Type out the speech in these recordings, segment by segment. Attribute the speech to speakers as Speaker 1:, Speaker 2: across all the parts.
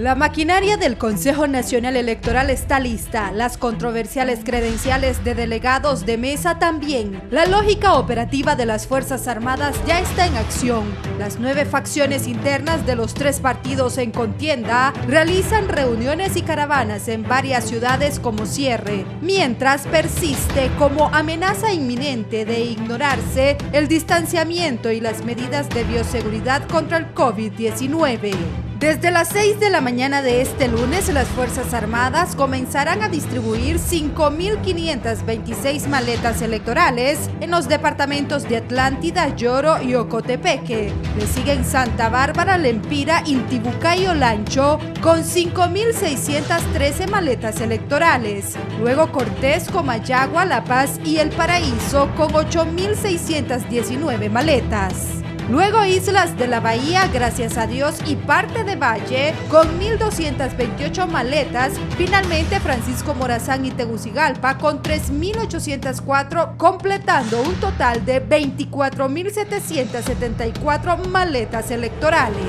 Speaker 1: La maquinaria del Consejo Nacional Electoral está lista, las controversiales credenciales de delegados de mesa también. La lógica operativa de las Fuerzas Armadas ya está en acción. Las 9 facciones internas de los 3 partidos en contienda realizan reuniones y caravanas en varias ciudades como cierre, mientras persiste como amenaza inminente de ignorarse el distanciamiento y las medidas de bioseguridad contra el COVID-19. Desde las 6 de la mañana de este lunes, las Fuerzas Armadas comenzarán a distribuir 5.526 maletas electorales en los departamentos de Atlántida, Lloro y Ocotepeque. Le siguen Santa Bárbara, Lempira, Intibucá y Olancho con 5.613 maletas electorales. Luego Cortés, Comayagua, La Paz y El Paraíso con 8.619 maletas. Luego Islas de la Bahía, Gracias a Dios y parte de Valle con 1.228 maletas. Finalmente Francisco Morazán y Tegucigalpa con 3.804, completando un total de 24.774 maletas electorales.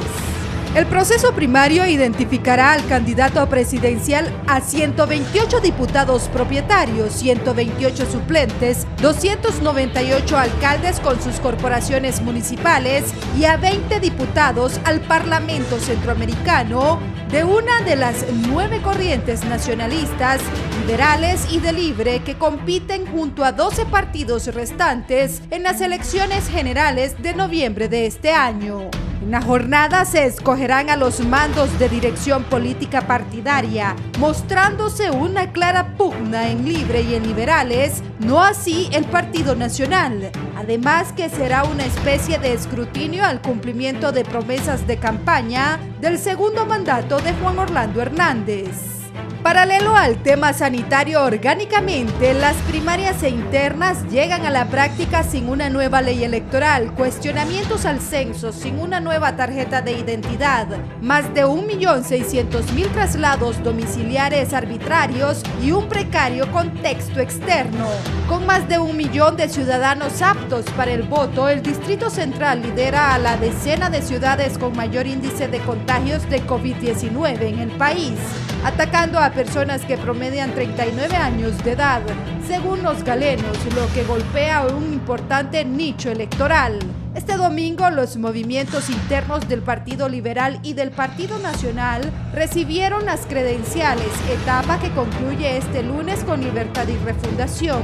Speaker 1: El proceso primario identificará al candidato presidencial a 128 diputados propietarios, 128 suplentes, 298 alcaldes con sus corporaciones municipales y a 20 diputados al Parlamento Centroamericano de una de las 9 corrientes nacionalistas, liberales y de libre que compiten junto a 12 partidos restantes en las elecciones generales de noviembre de este año. En la jornada se escogerán a los mandos de dirección política partidaria, mostrándose una clara pugna en Libre y en Liberales, no así el Partido Nacional. Además que será una especie de escrutinio al cumplimiento de promesas de campaña del segundo mandato de Juan Orlando Hernández. Paralelo al tema sanitario, orgánicamente, las primarias e internas llegan a la práctica sin una nueva ley electoral, cuestionamientos al censo sin una nueva tarjeta de identidad, más de 1.600.000 traslados domiciliares arbitrarios y un precario contexto externo. Con más de 1 millón de ciudadanos aptos para el voto, el Distrito Central lidera a la decena de ciudades con mayor índice de contagios de COVID-19 en el país, atacando a personas que promedian 39 años de edad, según los galenos, lo que golpea a un importante nicho electoral. Este domingo, los movimientos internos del Partido Liberal y del Partido Nacional recibieron las credenciales, etapa que concluye este lunes con Libertad y Refundación.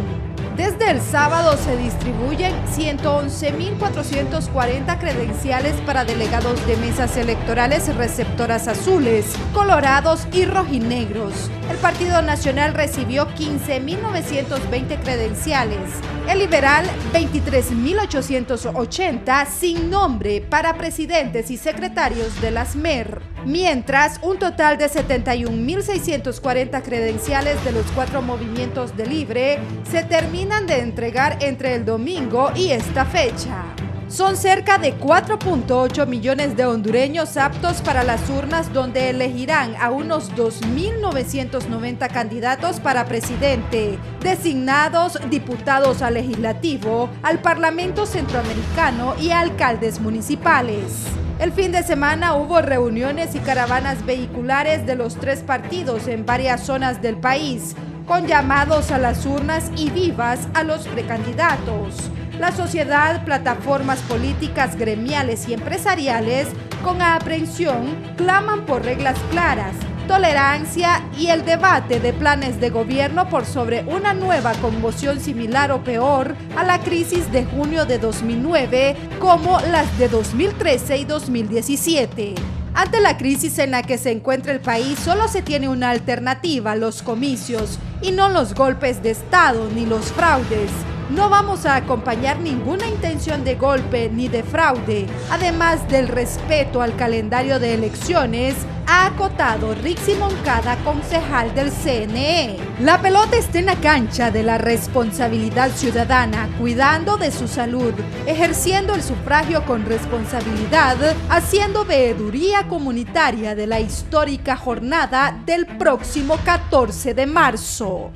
Speaker 1: Desde el sábado se distribuyen 111.440 credenciales para delegados de mesas electorales receptoras azules, colorados y rojinegros. El Partido Nacional recibió 15.920 credenciales, el Liberal 23.880 sin nombre para presidentes y secretarios de las MER, mientras un total de 71.640 credenciales de los 4 movimientos de Libre se terminan de entregar entre el domingo y esta fecha. Son cerca de 4.8 millones de hondureños aptos para las urnas, donde elegirán a unos 2.990 candidatos para presidente, designados, diputados al legislativo, al Parlamento Centroamericano y a alcaldes municipales. El fin de semana hubo reuniones y caravanas vehiculares de los 3 partidos en varias zonas del país, con llamados a las urnas y vivas a los precandidatos. La sociedad, plataformas políticas, gremiales y empresariales, con aprehensión, claman por reglas claras, tolerancia y el debate de planes de gobierno por sobre una nueva conmoción similar o peor a la crisis de junio de 2009, como las de 2013 y 2017. Ante la crisis en la que se encuentra el país, solo se tiene una alternativa: los comicios, y no los golpes de Estado ni los fraudes. No vamos a acompañar ninguna intención de golpe ni de fraude, además del respeto al calendario de elecciones, ha acotado Rixi Moncada, concejal del CNE. La pelota está en la cancha de la responsabilidad ciudadana, cuidando de su salud, ejerciendo el sufragio con responsabilidad, haciendo veeduría comunitaria de la histórica jornada del próximo 14 de marzo.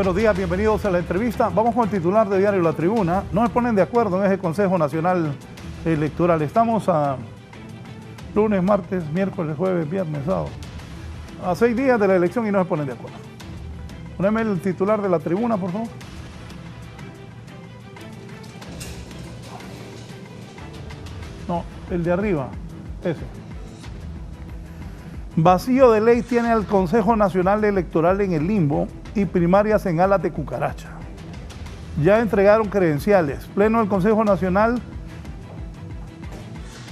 Speaker 2: Buenos días, bienvenidos a la entrevista. Vamos con el titular de Diario La Tribuna. No me ponen de acuerdo en ese Consejo Nacional Electoral. Estamos a lunes, martes, miércoles, jueves, viernes, sábado. A 6 días de la elección y no se ponen de acuerdo. Poneme el titular de La Tribuna, por favor. No, el de arriba, ese. Vacío de ley tiene al Consejo Nacional Electoral en el limbo y primarias en alas de cucaracha. Ya entregaron credenciales. Pleno del Consejo Nacional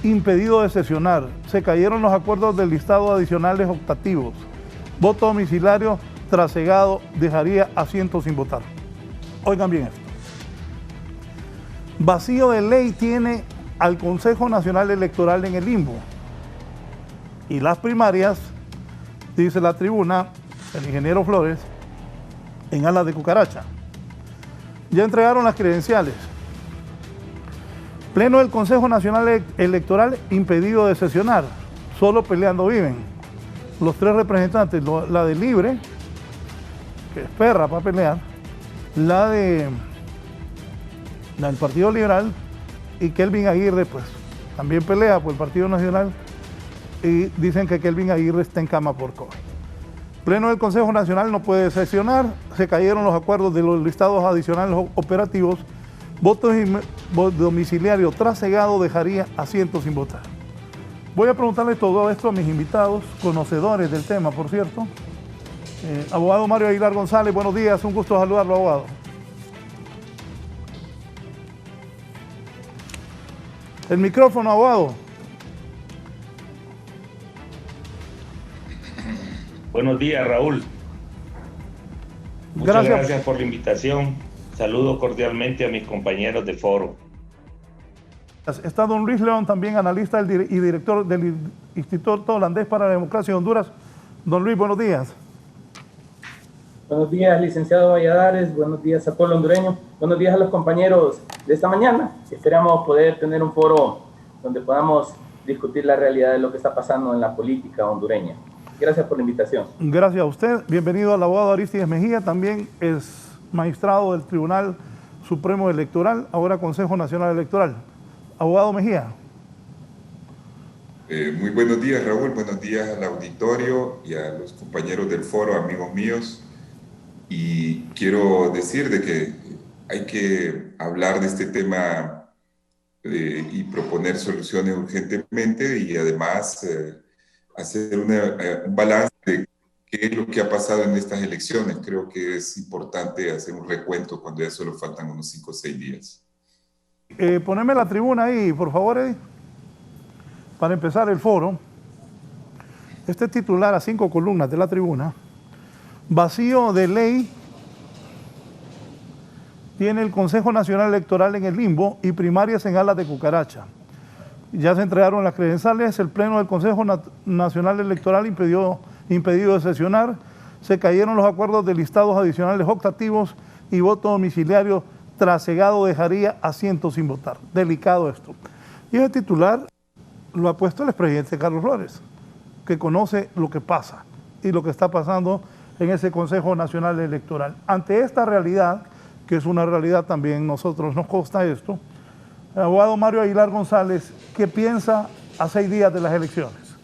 Speaker 2: impedido de sesionar. Se cayeron los acuerdos del listado adicionales optativos. Voto domiciliario trasegado dejaría asientos sin votar. Oigan bien esto. Vacío de ley tiene al Consejo Nacional Electoral en el limbo. Y las primarias, dice La Tribuna, el ingeniero Flores, en alas de cucaracha. Ya entregaron las credenciales. Pleno del Consejo Nacional Electoral impedido de sesionar. Solo peleando viven. Los 3 representantes, la de Libre, que es perra para pelear, la del Partido Liberal y Kelvin Aguirre, pues también pelea por el Partido Nacional y dicen que Kelvin Aguirre está en cama por COVID. Pleno del Consejo Nacional no puede sesionar, se cayeron los acuerdos de los listados adicionales operativos, votos domiciliario trasegado dejaría asientos sin votar. Voy a preguntarle todo esto a mis invitados, conocedores del tema, por cierto. Abogado Mario Aguilar González, buenos días, un gusto saludarlo, abogado. El micrófono, abogado.
Speaker 3: Buenos días, Raúl. Muchas gracias por la invitación. Saludo cordialmente a mis compañeros de foro.
Speaker 2: Está don Luis León, también analista y director del Instituto Holandés para la Democracia de Honduras. Don Luis, buenos días.
Speaker 4: Buenos días, licenciado Valladares. Buenos días a todo el hondureño. Buenos días a los compañeros de esta mañana. Esperamos poder tener un foro donde podamos discutir la realidad de lo que está pasando en la política hondureña. Gracias por la invitación.
Speaker 2: Gracias a usted. Bienvenido al abogado Aristides Mejía. También es magistrado del Tribunal Supremo Electoral, ahora Consejo Nacional Electoral. Abogado Mejía.
Speaker 5: Muy buenos días, Raúl. Buenos días al auditorio y a los compañeros del foro, amigos míos. Y quiero decir de que hay que hablar de este tema y proponer soluciones urgentemente y además hacer un balance de qué es lo que ha pasado en estas elecciones. Creo que es importante hacer un recuento cuando ya solo faltan unos 5 o 6 días.
Speaker 2: Poneme La Tribuna ahí, por favor, Eddie, para empezar el foro. Este titular a 5 columnas de La Tribuna. Vacío de ley tiene el Consejo Nacional Electoral en el limbo y primarias en alas de cucaracha. Ya se entregaron las credenciales, el Pleno del Consejo Nacional Electoral impedido de sesionar, se cayeron los acuerdos de listados adicionales optativos y voto domiciliario trasegado dejaría asientos sin votar. Delicado esto. Y ese titular lo ha puesto el expresidente Carlos Flores, que conoce lo que pasa y lo que está pasando en ese Consejo Nacional Electoral. Ante esta realidad, que es una realidad también, nosotros nos consta esto, el abogado Mario Aguilar González, ¿qué piensa a 6 días de las elecciones?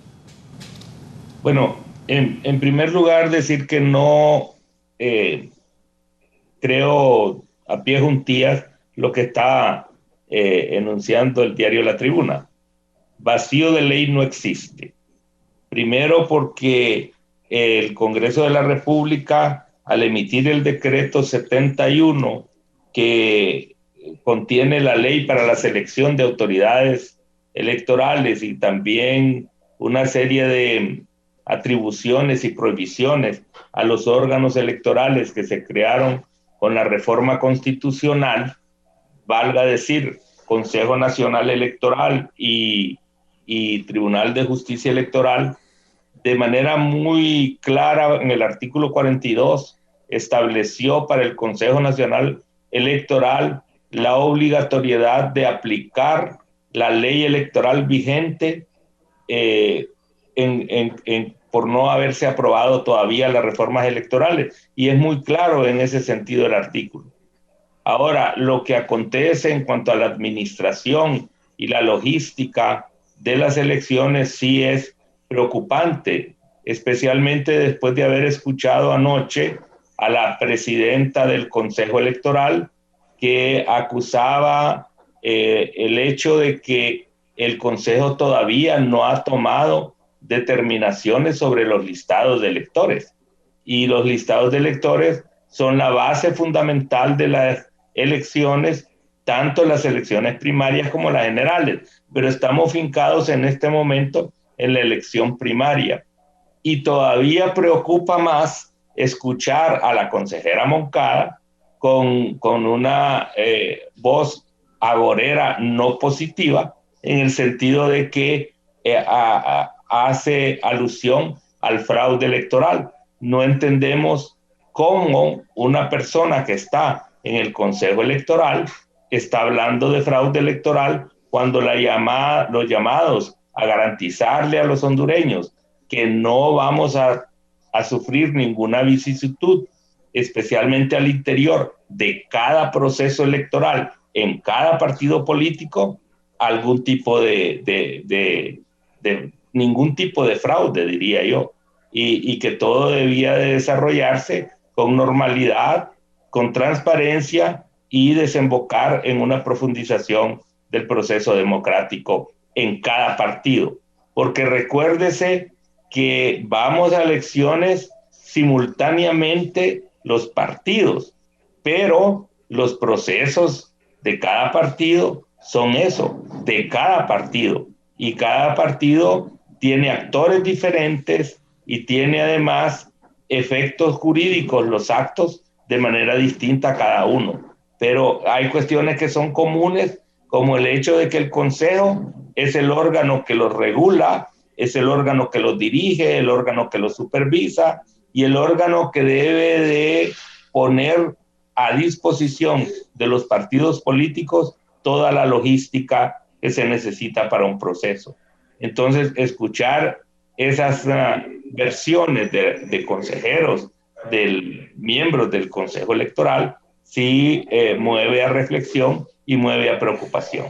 Speaker 3: Bueno, en primer lugar decir que no creo a pie juntillas lo que está enunciando el diario La Tribuna. Vacío de ley no existe. Primero porque el Congreso de la República, al emitir el decreto 71 que contiene la ley para la selección de autoridades electorales y también una serie de atribuciones y prohibiciones a los órganos electorales que se crearon con la reforma constitucional, valga decir, Consejo Nacional Electoral y Tribunal de Justicia Electoral, de manera muy clara en el artículo 42 estableció para el Consejo Nacional Electoral la obligatoriedad de aplicar la ley electoral vigente en por no haberse aprobado todavía las reformas electorales, y es muy claro en ese sentido el artículo. Ahora, lo que acontece en cuanto a la administración y la logística de las elecciones sí es preocupante, especialmente después de haber escuchado anoche a la presidenta del Consejo Electoral, que acusaba el hecho de que el Consejo todavía no ha tomado determinaciones sobre los listados de electores. Y los listados de electores son la base fundamental de las elecciones, tanto las elecciones primarias como las generales. Pero estamos fincados en este momento en la elección primaria. Y todavía preocupa más escuchar a la consejera Moncada con una voz agorera no positiva, en el sentido de que hace alusión al fraude electoral. No entendemos cómo una persona que está en el Consejo Electoral está hablando de fraude electoral cuando los llamados a garantizarle a los hondureños que no vamos a sufrir ninguna vicisitud, especialmente al interior de cada proceso electoral, en cada partido político, algún tipo ningún tipo de fraude, diría yo, y que todo debía de desarrollarse con normalidad, con transparencia y desembocar en una profundización del proceso democrático en cada partido. Porque recuérdese que vamos a elecciones simultáneamente los partidos, pero los procesos de cada partido son eso, de cada partido. Y cada partido tiene actores diferentes y tiene además efectos jurídicos, los actos, de manera distinta a cada uno. Pero hay cuestiones que son comunes, como el hecho de que el Consejo es el órgano que los regula, es el órgano que los dirige, el órgano que los supervisa y el órgano que debe de poner a disposición de los partidos políticos toda la logística que se necesita para un proceso. Entonces, escuchar esas versiones de consejeros, de miembros del Consejo Electoral, sí mueve a reflexión y mueve a preocupación.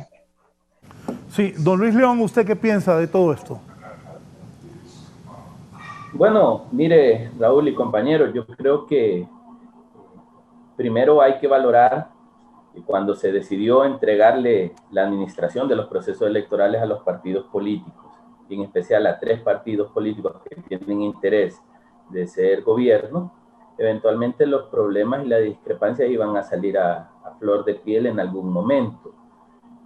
Speaker 2: Sí, don Luis León, ¿usted qué piensa de todo esto?
Speaker 4: Bueno, mire, Raúl y compañeros, yo creo que primero hay que valorar que cuando se decidió entregarle la administración de los procesos electorales a los partidos políticos, y en especial a 3 partidos políticos que tienen interés de ser gobierno, eventualmente los problemas y las discrepancias iban a salir a flor de piel en algún momento.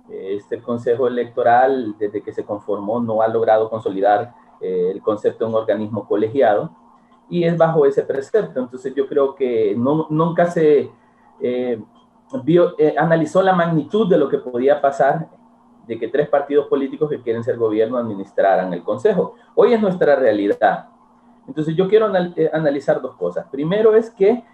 Speaker 4: Este Consejo Electoral, desde que se conformó, no ha logrado consolidar el concepto de un organismo colegiado, y es bajo ese precepto. Entonces yo creo que nunca se analizó la magnitud de lo que podía pasar de que 3 partidos políticos que quieren ser gobierno administraran el Consejo. Hoy es nuestra realidad. Entonces yo quiero analizar 2 cosas. Primero es que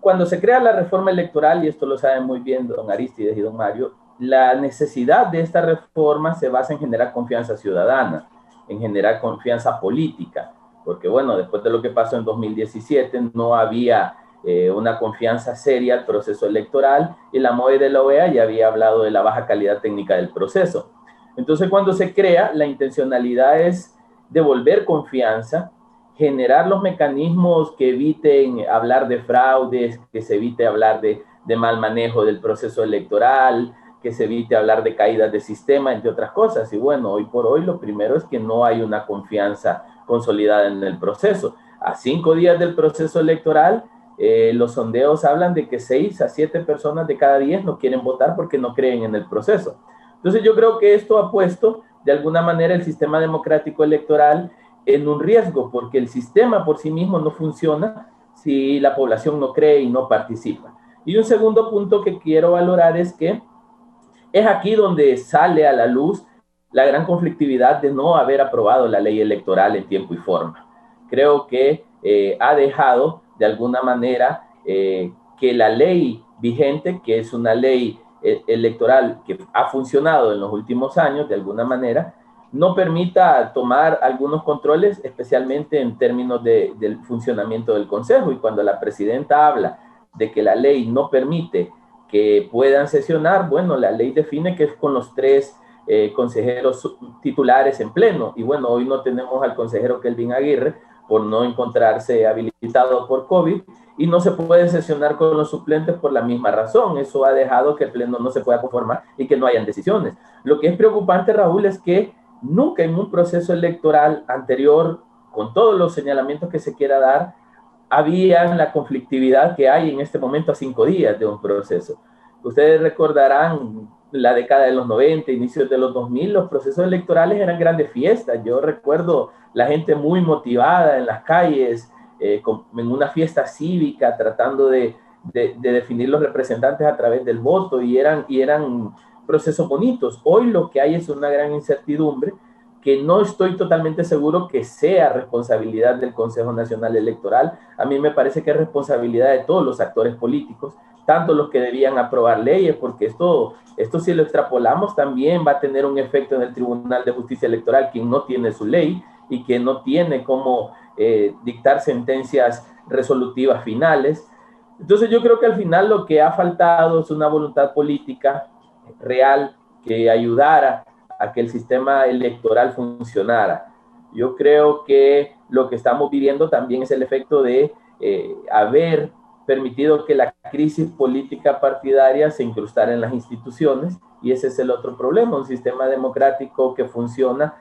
Speaker 4: cuando se crea la reforma electoral, y esto lo saben muy bien don Aristides y don Mario, la necesidad de esta reforma se basa en generar confianza ciudadana, en generar confianza política, porque bueno, después de lo que pasó en 2017 no había una confianza seria al proceso electoral, y la MOE de la OEA ya había hablado de la baja calidad técnica del proceso. Entonces, cuando se crea, la intencionalidad es devolver confianza, generar los mecanismos que eviten hablar de fraudes, que se evite hablar de mal manejo del proceso electoral, que se evite hablar de caídas de sistema, entre otras cosas. Y bueno, hoy por hoy lo primero es que no hay una confianza consolidada en el proceso. A 5 días del proceso electoral, los sondeos hablan de que 6 a 7 personas de cada 10 no quieren votar porque no creen en el proceso. Entonces yo creo que esto ha puesto de alguna manera el sistema democrático electoral en un riesgo, porque el sistema por sí mismo no funciona si la población no cree y no participa. Y un segundo punto que quiero valorar es que es aquí donde sale a la luz la gran conflictividad de no haber aprobado la ley electoral en tiempo y forma. Creo que ha dejado de alguna manera que la ley vigente, que es una ley electoral que ha funcionado en los últimos años de alguna manera, no permita tomar algunos controles, especialmente en términos del funcionamiento del Consejo. Y cuando la presidenta habla de que la ley no permite que puedan sesionar, bueno, la ley define que es con los 3 consejeros titulares en pleno. Y bueno, hoy no tenemos al consejero Kelvin Aguirre por no encontrarse habilitado por COVID, y no se puede sesionar con los suplentes por la misma razón. Eso ha dejado que el pleno no se pueda conformar y que no hayan decisiones. Lo que es preocupante, Raúl, es que nunca en un proceso electoral anterior, con todos los señalamientos que se quiera dar, había la conflictividad que hay en este momento a 5 días de un proceso. Ustedes recordarán la década de los 90, inicios de los 2000, los procesos electorales eran grandes fiestas. Yo recuerdo la gente muy motivada en las calles, en una fiesta cívica, tratando de definir los representantes a través del voto, y eran procesos bonitos. Hoy lo que hay es una gran incertidumbre que no estoy totalmente seguro que sea responsabilidad del Consejo Nacional Electoral. A mí me parece que es responsabilidad de todos los actores políticos, tanto los que debían aprobar leyes, porque esto si lo extrapolamos también va a tener un efecto en el Tribunal de Justicia Electoral, quien no tiene su ley y que no tiene cómo dictar sentencias resolutivas finales. Entonces yo creo que al final lo que ha faltado es una voluntad política real que ayudara a que el sistema electoral funcionara. Yo creo que lo que estamos viviendo también es el efecto de haber permitido que la crisis política partidaria se incrustara en las instituciones, y ese es el otro problema. Un sistema democrático que funciona,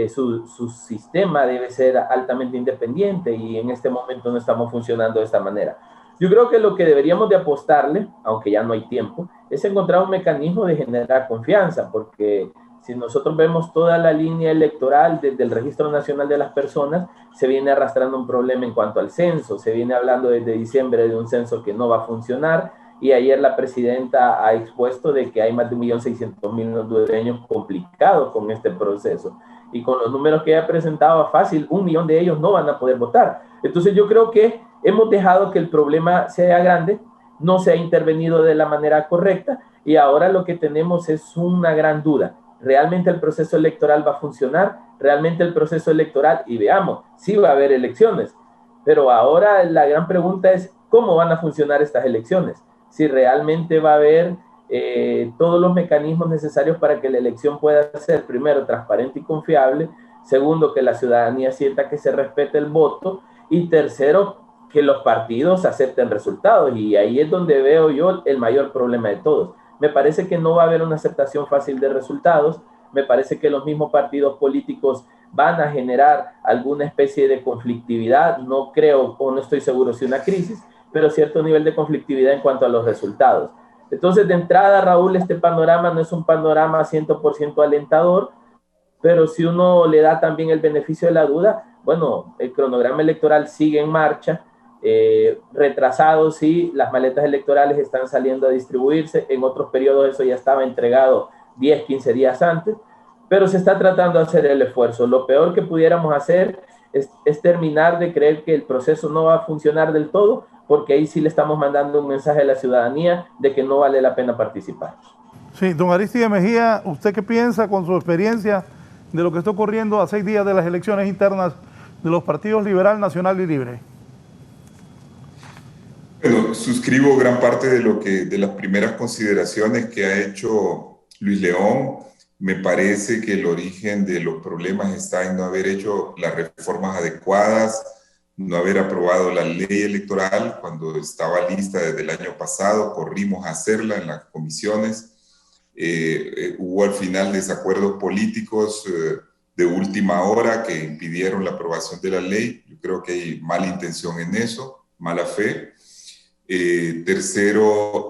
Speaker 4: su sistema debe ser altamente independiente, y en este momento no estamos funcionando de esta manera. Yo creo que lo que deberíamos de apostarle, aunque ya no hay tiempo, es encontrar un mecanismo de generar confianza, porque si nosotros vemos toda la línea electoral desde el Registro Nacional de las Personas, se viene arrastrando un problema en cuanto al censo. Se viene hablando desde diciembre de un censo que no va a funcionar, y ayer la presidenta ha expuesto de que hay más de 1.600.000 hondureños complicados con este proceso. Y con los números que ella presentaba, fácil, 1 millón de ellos no van a poder votar. Entonces yo creo que hemos dejado que el problema sea grande, no se ha intervenido de la manera correcta, y ahora lo que tenemos es una gran duda. ¿Realmente el proceso electoral va a funcionar? ¿Realmente el proceso electoral? Y veamos, sí va a haber elecciones, pero ahora la gran pregunta es ¿cómo van a funcionar estas elecciones? Si realmente va a haber todos los mecanismos necesarios para que la elección pueda ser, primero, transparente y confiable; segundo, que la ciudadanía sienta que se respete el voto; y tercero, que los partidos acepten resultados. Y ahí es donde veo yo el mayor problema de todos. Me parece que no va a haber una aceptación fácil de resultados. Me parece que los mismos partidos políticos van a generar alguna especie de conflictividad. No creo, o no estoy seguro si una crisis, pero cierto nivel de conflictividad en cuanto a los resultados. Entonces, de entrada, Raúl, este panorama no es un panorama 100% alentador, pero si uno le da también el beneficio de la duda, bueno, el cronograma electoral sigue en marcha. Retrasados, sí, las maletas electorales están saliendo a distribuirse. En otros periodos eso ya estaba entregado 10, 15 días antes, pero se está tratando de hacer el esfuerzo. Lo peor que pudiéramos hacer es terminar de creer que el proceso no va a funcionar del todo, porque ahí sí le estamos mandando un mensaje a la ciudadanía de que no vale la pena participar.
Speaker 2: Sí, don Aristide Mejía, ¿usted qué piensa con su experiencia de lo que está ocurriendo a 6 días de las elecciones internas de los partidos Liberal, Nacional y Libre?
Speaker 5: Bueno, suscribo gran parte de las primeras consideraciones que ha hecho Luis León. Me parece que el origen de los problemas está en no haber hecho las reformas adecuadas, no haber aprobado la ley electoral cuando estaba lista desde el año pasado. Corrimos a hacerla en las comisiones. Hubo al final desacuerdos políticos de última hora que impidieron la aprobación de la ley. Yo creo que hay mala intención en eso, mala fe. Tercero,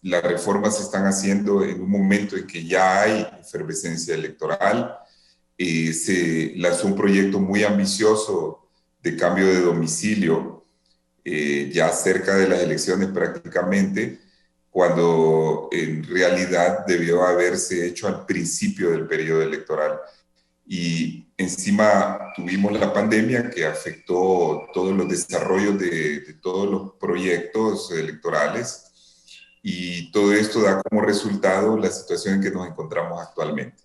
Speaker 5: las reformas se están haciendo en un momento en que ya hay efervescencia electoral. Se lanzó un proyecto muy ambicioso de cambio de domicilio ya cerca de las elecciones prácticamente, cuando en realidad debió haberse hecho al principio del periodo electoral. Y encima tuvimos la pandemia que afectó todos los desarrollos de todos los proyectos electorales, y todo esto da como resultado la situación en que nos encontramos actualmente.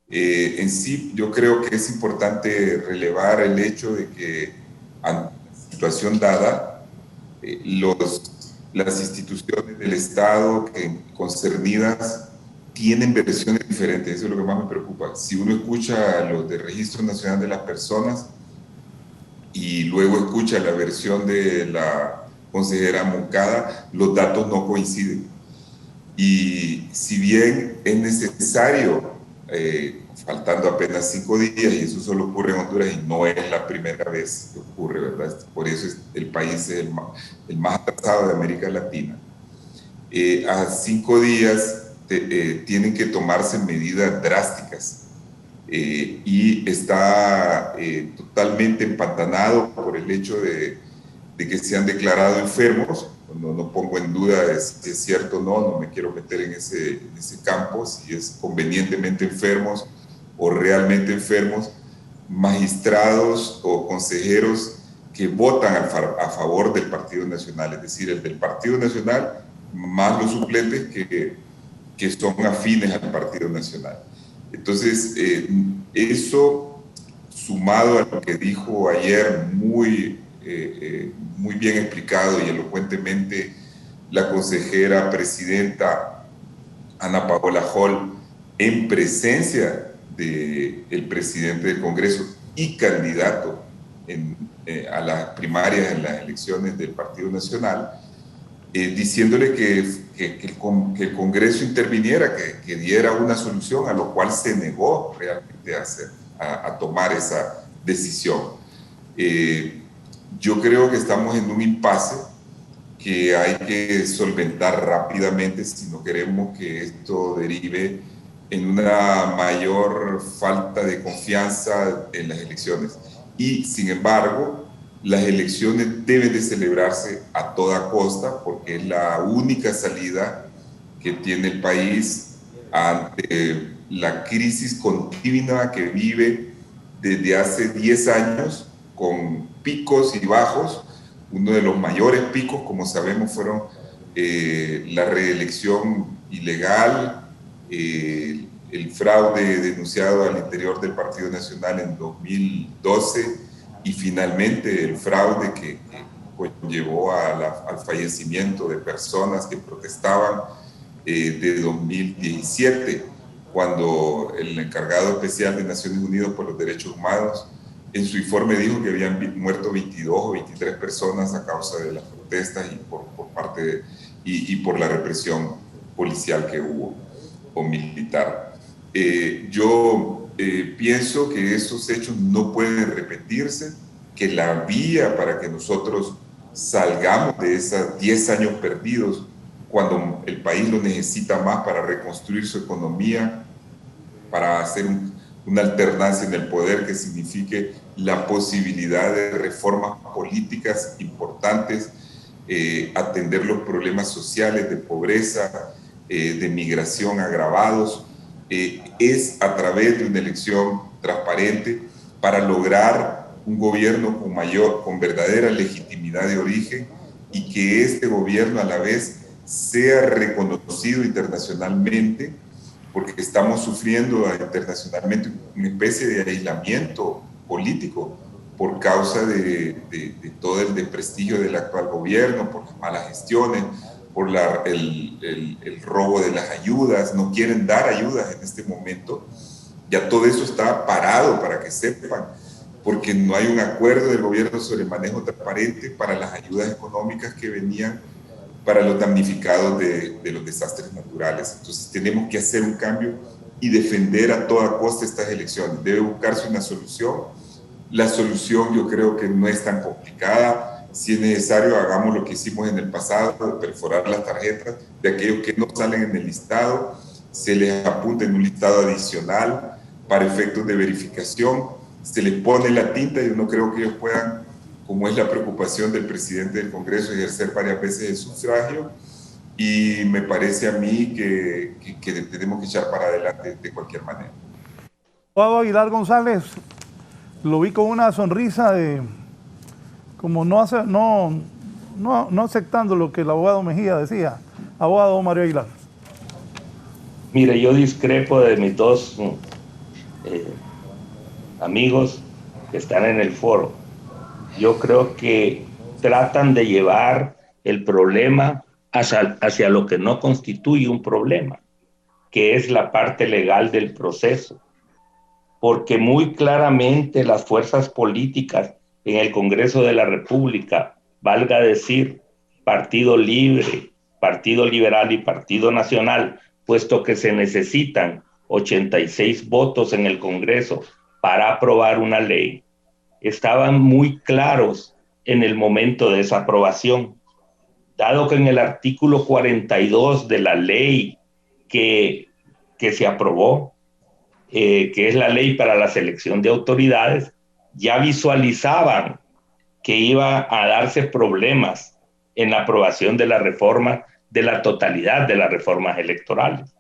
Speaker 5: En sí, yo creo que es importante relevar el hecho de que ante la situación dada, las instituciones del Estado concernidas tienen versiones diferentes. Eso es lo que más me preocupa. Si uno escucha a los del Registro Nacional de las Personas y luego escucha la versión de la consejera Moncada, los datos no coinciden. Y si bien es necesario, faltando apenas 5 días, y eso solo ocurre en Honduras y no es la primera vez que ocurre, ¿verdad? Por eso el país es el más atrasado de América Latina. A 5 días tienen que tomarse medidas drásticas y está totalmente empantanado por el hecho de que se han declarado enfermos. No pongo en duda si es cierto o no me quiero meter en ese campo, si es convenientemente enfermos o realmente enfermos, magistrados o consejeros que votan a favor del Partido Nacional, es decir, el del Partido Nacional más los suplentes que son afines al Partido Nacional. Entonces, eso sumado a lo que dijo ayer muy bien explicado y elocuentemente la consejera presidenta Ana Paola Hall en presencia del presidente del Congreso y candidato a las primarias en las elecciones del Partido Nacional, diciéndole que el Congreso interviniera, que diera una solución, a lo cual se negó realmente a tomar esa decisión. Yo creo que estamos en un impasse que hay que solventar rápidamente si no queremos que esto derive en una mayor falta de confianza en las elecciones. Y, sin embargo, las elecciones deben de celebrarse a toda costa porque es la única salida que tiene el país ante la crisis continua que vive desde hace 10 años, con picos y bajos. Uno de los mayores picos, como sabemos, fueron la reelección ilegal, el fraude denunciado al interior del Partido Nacional en 2012 y finalmente el fraude que conllevó al fallecimiento de personas que protestaban de 2017, cuando el encargado especial de Naciones Unidas por los Derechos Humanos en su informe dijo que habían muerto 22 o 23 personas a causa de las protestas y por la represión policial que hubo o militar. Yo pienso que esos hechos no pueden repetirse, que la vía para que nosotros salgamos de esos 10 años perdidos, cuando el país lo necesita más para reconstruir su economía, para hacer una alternancia en el poder que signifique la posibilidad de reformas políticas importantes, atender los problemas sociales de pobreza, de migración agravados, es a través de una elección transparente para lograr un gobierno con verdadera legitimidad de origen y que este gobierno a la vez sea reconocido internacionalmente, porque estamos sufriendo internacionalmente una especie de aislamiento político por causa de todo el desprestigio del actual gobierno, por las malas gestiones, por el robo de las ayudas. No quieren dar ayudas en este momento. Ya todo eso está parado, para que sepan, porque no hay un acuerdo del gobierno sobre el manejo transparente para las ayudas económicas que venían para los damnificados de los desastres naturales. Entonces tenemos que hacer un cambio y defender a toda costa estas elecciones. Debe buscarse una solución. La solución yo creo que no es tan complicada. Si es necesario, hagamos lo que hicimos en el pasado, de perforar las tarjetas de aquellos que no salen en el listado, se les apunta en un listado adicional para efectos de verificación, se les pone la tinta y yo no creo que ellos puedan, como es la preocupación del presidente del Congreso, ejercer varias veces el sufragio, y me parece a mí que tenemos que echar para adelante de cualquier manera.
Speaker 2: Abogado Aguilar González, lo vi con una sonrisa de como no aceptando lo que el abogado Mejía decía. Abogado Mario Aguilar.
Speaker 3: Mire, yo discrepo de mis dos amigos que están en el foro, yo creo que tratan de llevar el problema hacia lo que no constituye un problema, que es la parte legal del proceso. Porque muy claramente las fuerzas políticas en el Congreso de la República, valga decir, Partido Libre, Partido Liberal y Partido Nacional, puesto que se necesitan 86 votos en el Congreso para aprobar una ley, estaban muy claros en el momento de esa aprobación, dado que en el artículo 42 de la ley que se aprobó, que es la ley para la selección de autoridades, ya visualizaban que iba a darse problemas en la aprobación de la reforma, de la totalidad de las reformas electorales.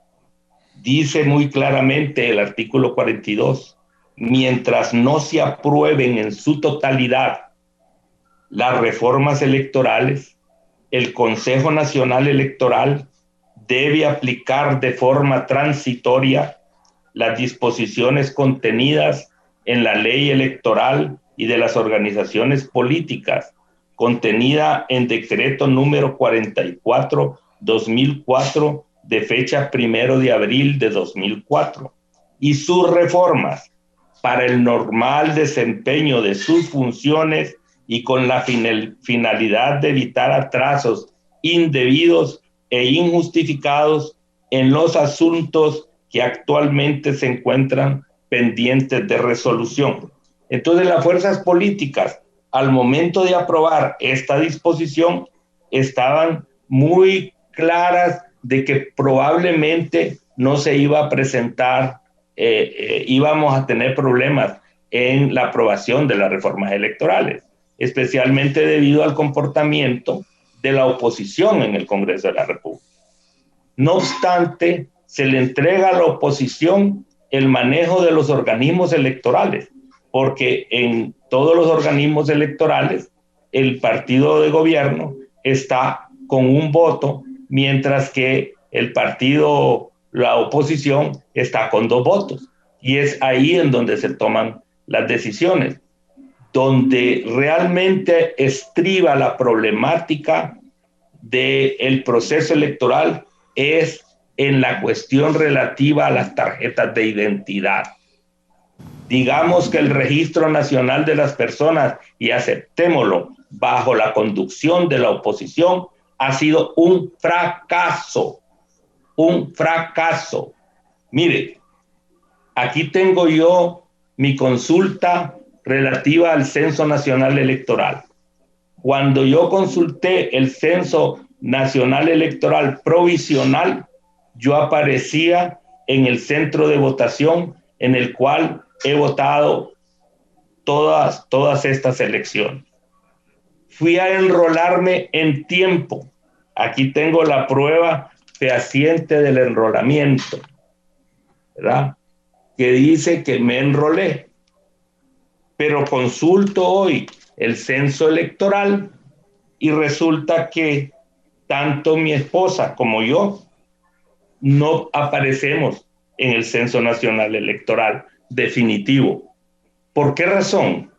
Speaker 3: Dice muy claramente el artículo 42, mientras no se aprueben en su totalidad las reformas electorales, el Consejo Nacional Electoral debe aplicar de forma transitoria las disposiciones contenidas en la ley electoral y de las organizaciones políticas, contenida en decreto número 44/2004 de fecha 1 de abril de 2004, y sus reformas para el normal desempeño de sus funciones y con la finalidad de evitar atrasos indebidos e injustificados en los asuntos que actualmente se encuentran pendientes de resolución. Entonces, las fuerzas políticas, al momento de aprobar esta disposición, estaban muy claras de que probablemente no se iba a presentar, íbamos a tener problemas en la aprobación de las reformas electorales, especialmente debido al comportamiento de la oposición en el Congreso de la República. No obstante, se le entrega a la oposición el manejo de los organismos electorales, porque en todos los organismos electorales el partido de gobierno está con un voto, mientras que la oposición está con 2 votos. Y es ahí en donde se toman las decisiones, donde realmente estriba la problemática del proceso electoral es en la cuestión relativa a las tarjetas de identidad. Digamos que el Registro Nacional de las Personas, y aceptémoslo, bajo la conducción de la oposición, ha sido un fracaso. Un fracaso. Mire, aquí tengo yo mi consulta relativa al Censo Nacional Electoral. Cuando yo consulté el Censo Nacional Electoral provisional, yo aparecía en el centro de votación en el cual he votado todas estas elecciones. Fui a enrolarme en tiempo. Aquí tengo la prueba fehaciente del enrolamiento, ¿verdad? Que dice que me enrolé. Pero consulto hoy el censo electoral y resulta que tanto mi esposa como yo no aparecemos en el Censo Nacional Electoral definitivo. ¿Por qué razón?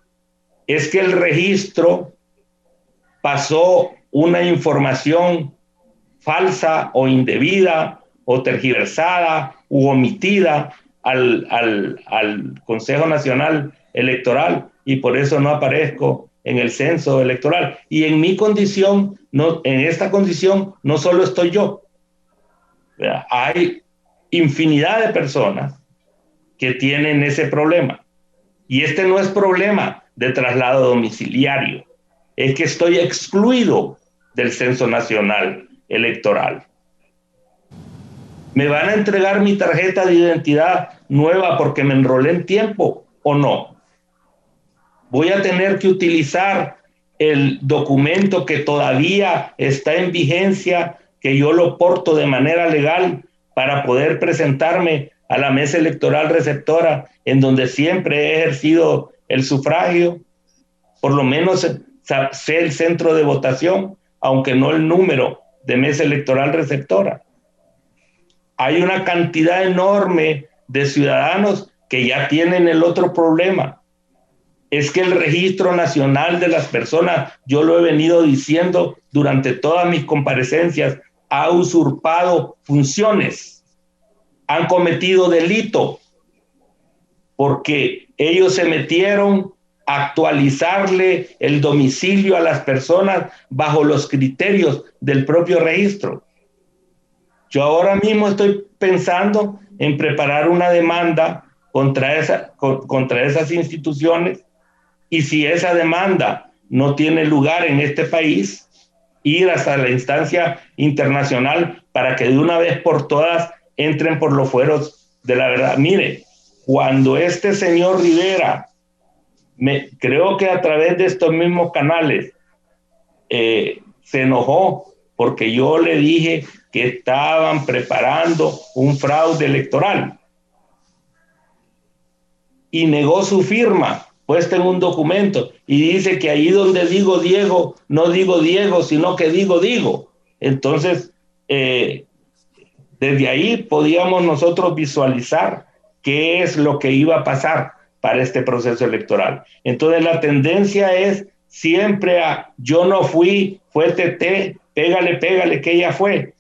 Speaker 3: Es que el registro pasó una información falsa o indebida o tergiversada u omitida al Consejo Nacional Electoral y por eso no aparezco en el censo electoral. Y en mi condición, en esta condición, no solo estoy yo. Hay infinidad de personas que tienen ese problema. Y este no es problema de traslado domiciliario. Es que estoy excluido del Censo Nacional Electoral. ¿Me van a entregar mi tarjeta de identidad nueva porque me enrolé en tiempo o no? Voy a tener que utilizar el documento que todavía está en vigencia, que yo lo porto de manera legal para poder presentarme a la mesa electoral receptora, en donde siempre he ejercido el sufragio, por lo menos sé el centro de votación, aunque no el número de mesa electoral receptora. Hay una cantidad enorme de ciudadanos que ya tienen el otro problema. Es que el Registro Nacional de las Personas, yo lo he venido diciendo durante todas mis comparecencias, ha usurpado funciones, han cometido delito, porque ellos se metieron a actualizarle el domicilio a las personas bajo los criterios del propio registro. Yo ahora mismo estoy pensando en preparar una demanda contra esas instituciones, y si esa demanda no tiene lugar en este país, ir hasta la instancia internacional para que de una vez por todas entren por los fueros de la verdad. Mire, cuando este señor Rivera, creo que a través de estos mismos canales, se enojó porque yo le dije que estaban preparando un fraude electoral y negó su firma puesta en un documento y dice que ahí donde digo Diego, no digo Diego, sino que digo. Entonces, desde ahí podíamos nosotros visualizar qué es lo que iba a pasar para este proceso electoral. Entonces, la tendencia es siempre a yo no fui, fue TT, pégale, que ella fue.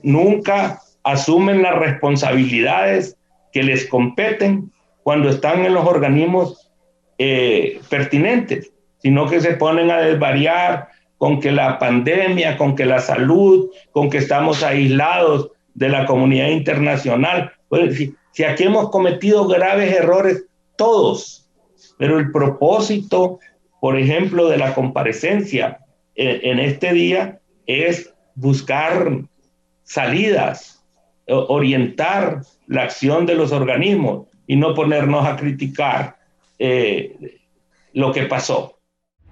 Speaker 3: Nunca asumen las responsabilidades que les competen cuando están en los organismos pertinentes, sino que se ponen a desvariar con que la pandemia, con que la salud, con que estamos aislados de la comunidad internacional. Pues, si aquí hemos cometido graves errores todos, pero el propósito, por ejemplo, de la comparecencia en este día es buscar salidas, orientar la acción de los organismos y no ponernos a criticar lo que pasó.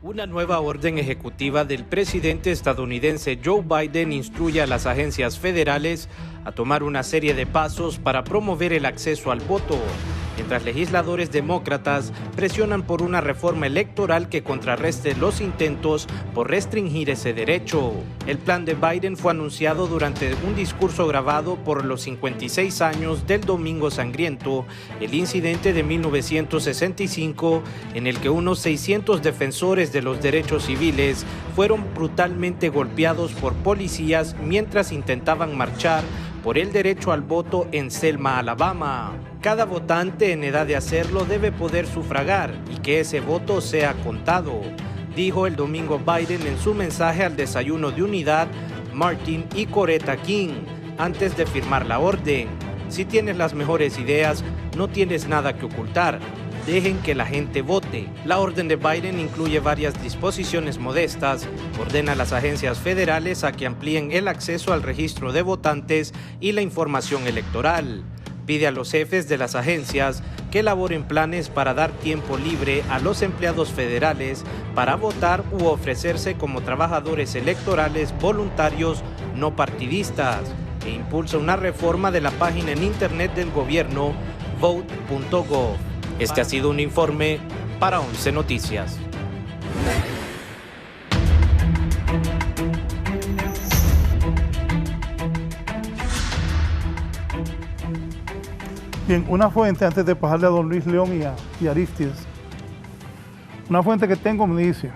Speaker 6: Una nueva orden ejecutiva del presidente estadounidense Joe Biden instruye a las agencias federales a tomar una serie de pasos para promover el acceso al voto, mientras legisladores demócratas presionan por una reforma electoral que contrarreste los intentos por restringir ese derecho. El plan de Biden fue anunciado durante un discurso grabado por los 56 años del Domingo Sangriento, el incidente de 1965 en el que unos 600 defensores de los derechos civiles fueron brutalmente golpeados por policías mientras intentaban marchar por el derecho al voto en Selma, Alabama. Cada votante en edad de hacerlo debe poder sufragar y que ese voto sea contado, dijo el domingo Biden en su mensaje al desayuno de unidad Martin y Coretta King antes de firmar la orden. Si tienes las mejores ideas, no tienes nada que ocultar. Dejen que la gente vote. La orden de Biden incluye varias disposiciones modestas. Ordena a las agencias federales a que amplíen el acceso al registro de votantes y la información electoral. Pide a los jefes de las agencias que elaboren planes para dar tiempo libre a los empleados federales para votar u ofrecerse como trabajadores electorales voluntarios no partidistas, e impulsa una reforma de la página en internet del gobierno vote.gov. Este ha sido un informe para 11 Noticias.
Speaker 2: Bien, una fuente, antes de pasarle a don Luis León y Aristides, una fuente que tengo me dice,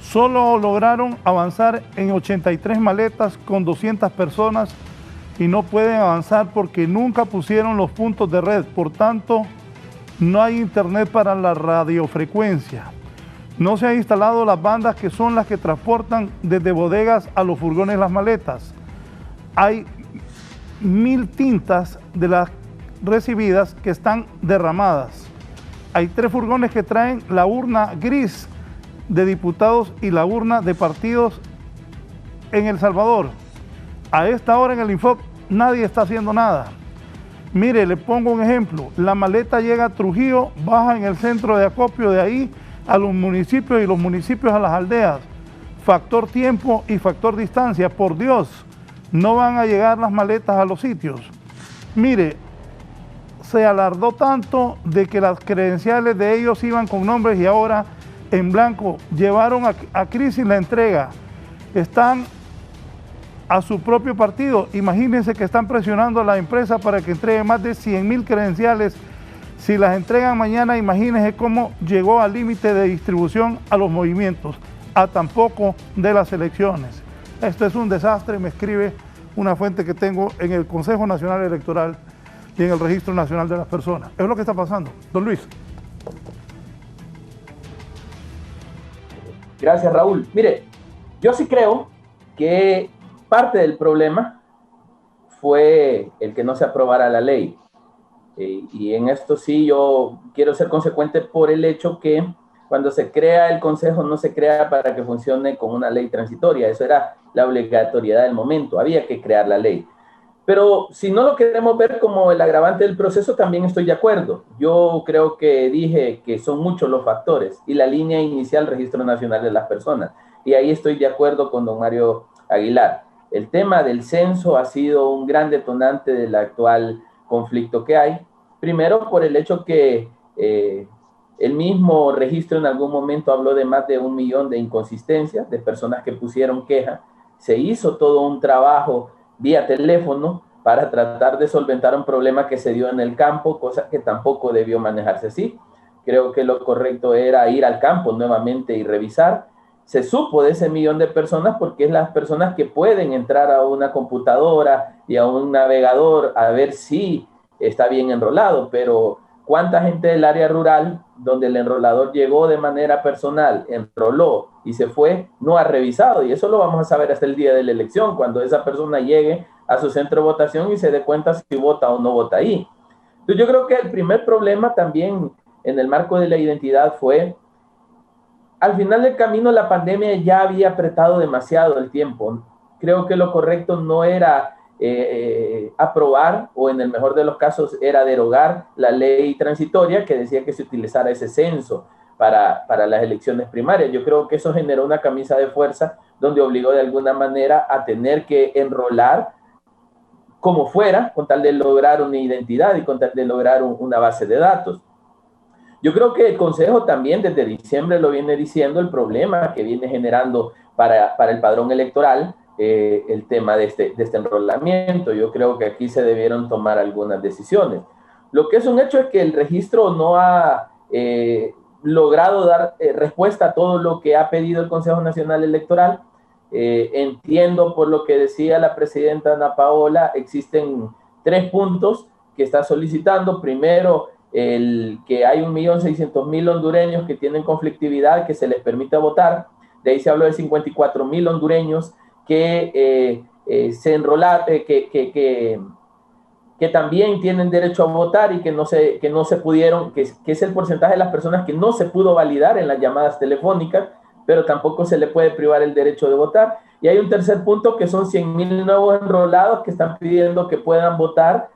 Speaker 2: solo lograron avanzar en 83 maletas con 200 personas y no pueden avanzar porque nunca pusieron los puntos de red, por tanto, no hay internet para la radiofrecuencia. No se han instalado las bandas que son las que transportan desde bodegas a los furgones las maletas. Hay 1000 tintas de las recibidas que están derramadas. Hay 3 furgones que traen la urna gris de diputados y la urna de partidos en El Salvador. A esta hora en el Infoc nadie está haciendo nada. Mire, le pongo un ejemplo. La maleta llega a Trujillo, baja en el centro de acopio, de ahí a los municipios y los municipios a las aldeas. Factor tiempo y factor distancia. Por Dios, no van a llegar las maletas a los sitios. Mire, se alardó tanto de que las credenciales de ellos iban con nombres y ahora en blanco. Llevaron a crisis la entrega. Están a su propio partido. Imagínense que están presionando a la empresa para que entregue más de 100.000 credenciales. Si las entregan mañana, imagínense cómo llegó al límite de distribución a los movimientos, a tampoco de las elecciones. Esto es un desastre, me escribe una fuente que tengo en el Consejo Nacional Electoral y en el Registro Nacional de las Personas. Es lo que está pasando. Don Luis.
Speaker 4: Gracias, Raúl. Mire, yo sí creo que parte del problema fue el que no se aprobara la ley. Y en esto sí yo quiero ser consecuente por el hecho que cuando se crea el Consejo no se crea para que funcione con una ley transitoria. Eso era la obligatoriedad del momento. Había que crear la ley. Pero si no lo queremos ver como el agravante del proceso, también estoy de acuerdo. Yo creo que dije que son muchos los factores y la línea inicial, Registro Nacional de las Personas. Y ahí estoy de acuerdo con don Mario Aguilar. El tema del censo ha sido un gran detonante del actual conflicto que hay. Primero, por el hecho que el mismo registro en algún momento habló de más de 1 millón de inconsistencias, de personas que pusieron queja. Se hizo todo un trabajo vía teléfono para tratar de solventar un problema que se dio en el campo, cosa que tampoco debió manejarse así. Creo que lo correcto era ir al campo nuevamente y revisar. Se supo de ese 1 millón de personas porque es las personas que pueden entrar a una computadora y a un navegador a ver si está bien enrolado, pero ¿cuánta gente del área rural donde el enrolador llegó de manera personal, enroló y se fue, no ha revisado? Y eso lo vamos a saber hasta el día de la elección, cuando esa persona llegue a su centro de votación y se dé cuenta si vota o no vota ahí. Entonces yo creo que el primer problema también en el marco de la identidad fue, al final del camino la pandemia ya había apretado demasiado el tiempo. Creo que lo correcto no era aprobar, o en el mejor de los casos era derogar la ley transitoria que decía que se utilizara ese censo para las elecciones primarias. Yo creo que eso generó una camisa de fuerza donde obligó de alguna manera a tener que enrolar como fuera, con tal de lograr una identidad y con tal de lograr una base de datos. Yo creo que el Consejo también desde diciembre lo viene diciendo, el problema que viene generando para el padrón electoral, el tema de este enrolamiento. Yo creo que aquí se debieron tomar algunas decisiones. Lo que es un hecho es que el registro no ha logrado dar respuesta a todo lo que ha pedido el Consejo Nacional Electoral. Entiendo por lo que decía la presidenta Ana Paola, existen 3 puntos que está solicitando. Primero, el que hay 1.600.000 hondureños que tienen conflictividad, que se les permite votar. De ahí se habló de 54.000 hondureños que se enrolaron, que también tienen derecho a votar y que no se pudieron, que es el porcentaje de las personas que no se pudo validar en las llamadas telefónicas, pero tampoco se le puede privar el derecho de votar. Y hay un tercer punto que son 100.000 nuevos enrolados que están pidiendo que puedan votar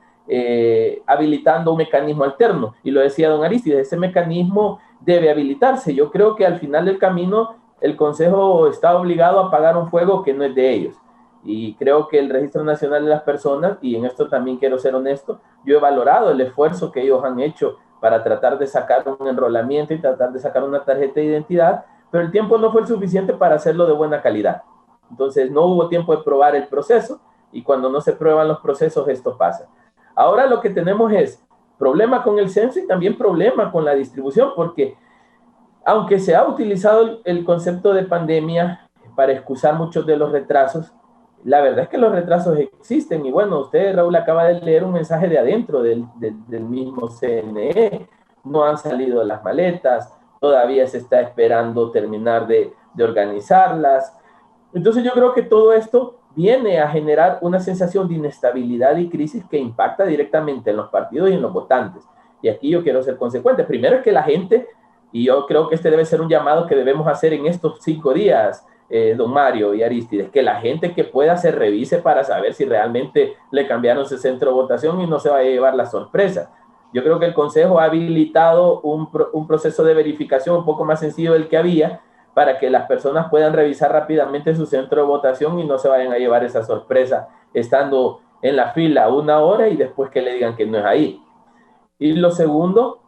Speaker 4: habilitando un mecanismo alterno. Y lo decía don Aristides, ese mecanismo debe habilitarse. Yo creo que al final del camino el Consejo está obligado a apagar un fuego que no es de ellos. Y creo que el Registro Nacional de las Personas, y en esto también quiero ser honesto, yo he valorado el esfuerzo que ellos han hecho para tratar de sacar un enrolamiento y tratar de sacar una tarjeta de identidad, pero el tiempo no fue el suficiente para hacerlo de buena calidad. Entonces no hubo tiempo de probar el proceso, y cuando no se prueban los procesos esto pasa. Ahora lo que tenemos es problema con el censo y también problema con la distribución, porque aunque se ha utilizado el concepto de pandemia para excusar muchos de los retrasos, la verdad es que los retrasos existen. Y bueno, usted, Raúl, acaba de leer un mensaje de adentro del mismo CNE. No han salido las maletas, todavía se está esperando terminar de organizarlas. Entonces yo creo que todo esto viene a generar una sensación de inestabilidad y crisis que impacta directamente en los partidos y en los votantes. Y aquí yo quiero ser consecuente. Primero es que la gente, y yo creo que este debe ser un llamado que debemos hacer en estos 5 días, don Mario y Aristides, que la gente que pueda se revise para saber si realmente le cambiaron su centro de votación y no se va a llevar la sorpresa. Yo creo que el Consejo ha habilitado un proceso de verificación un poco más sencillo del que había, para que las personas puedan revisar rápidamente su centro de votación y no se vayan a llevar esa sorpresa estando en la fila 1 hora y después que le digan que no es ahí. Y lo segundo,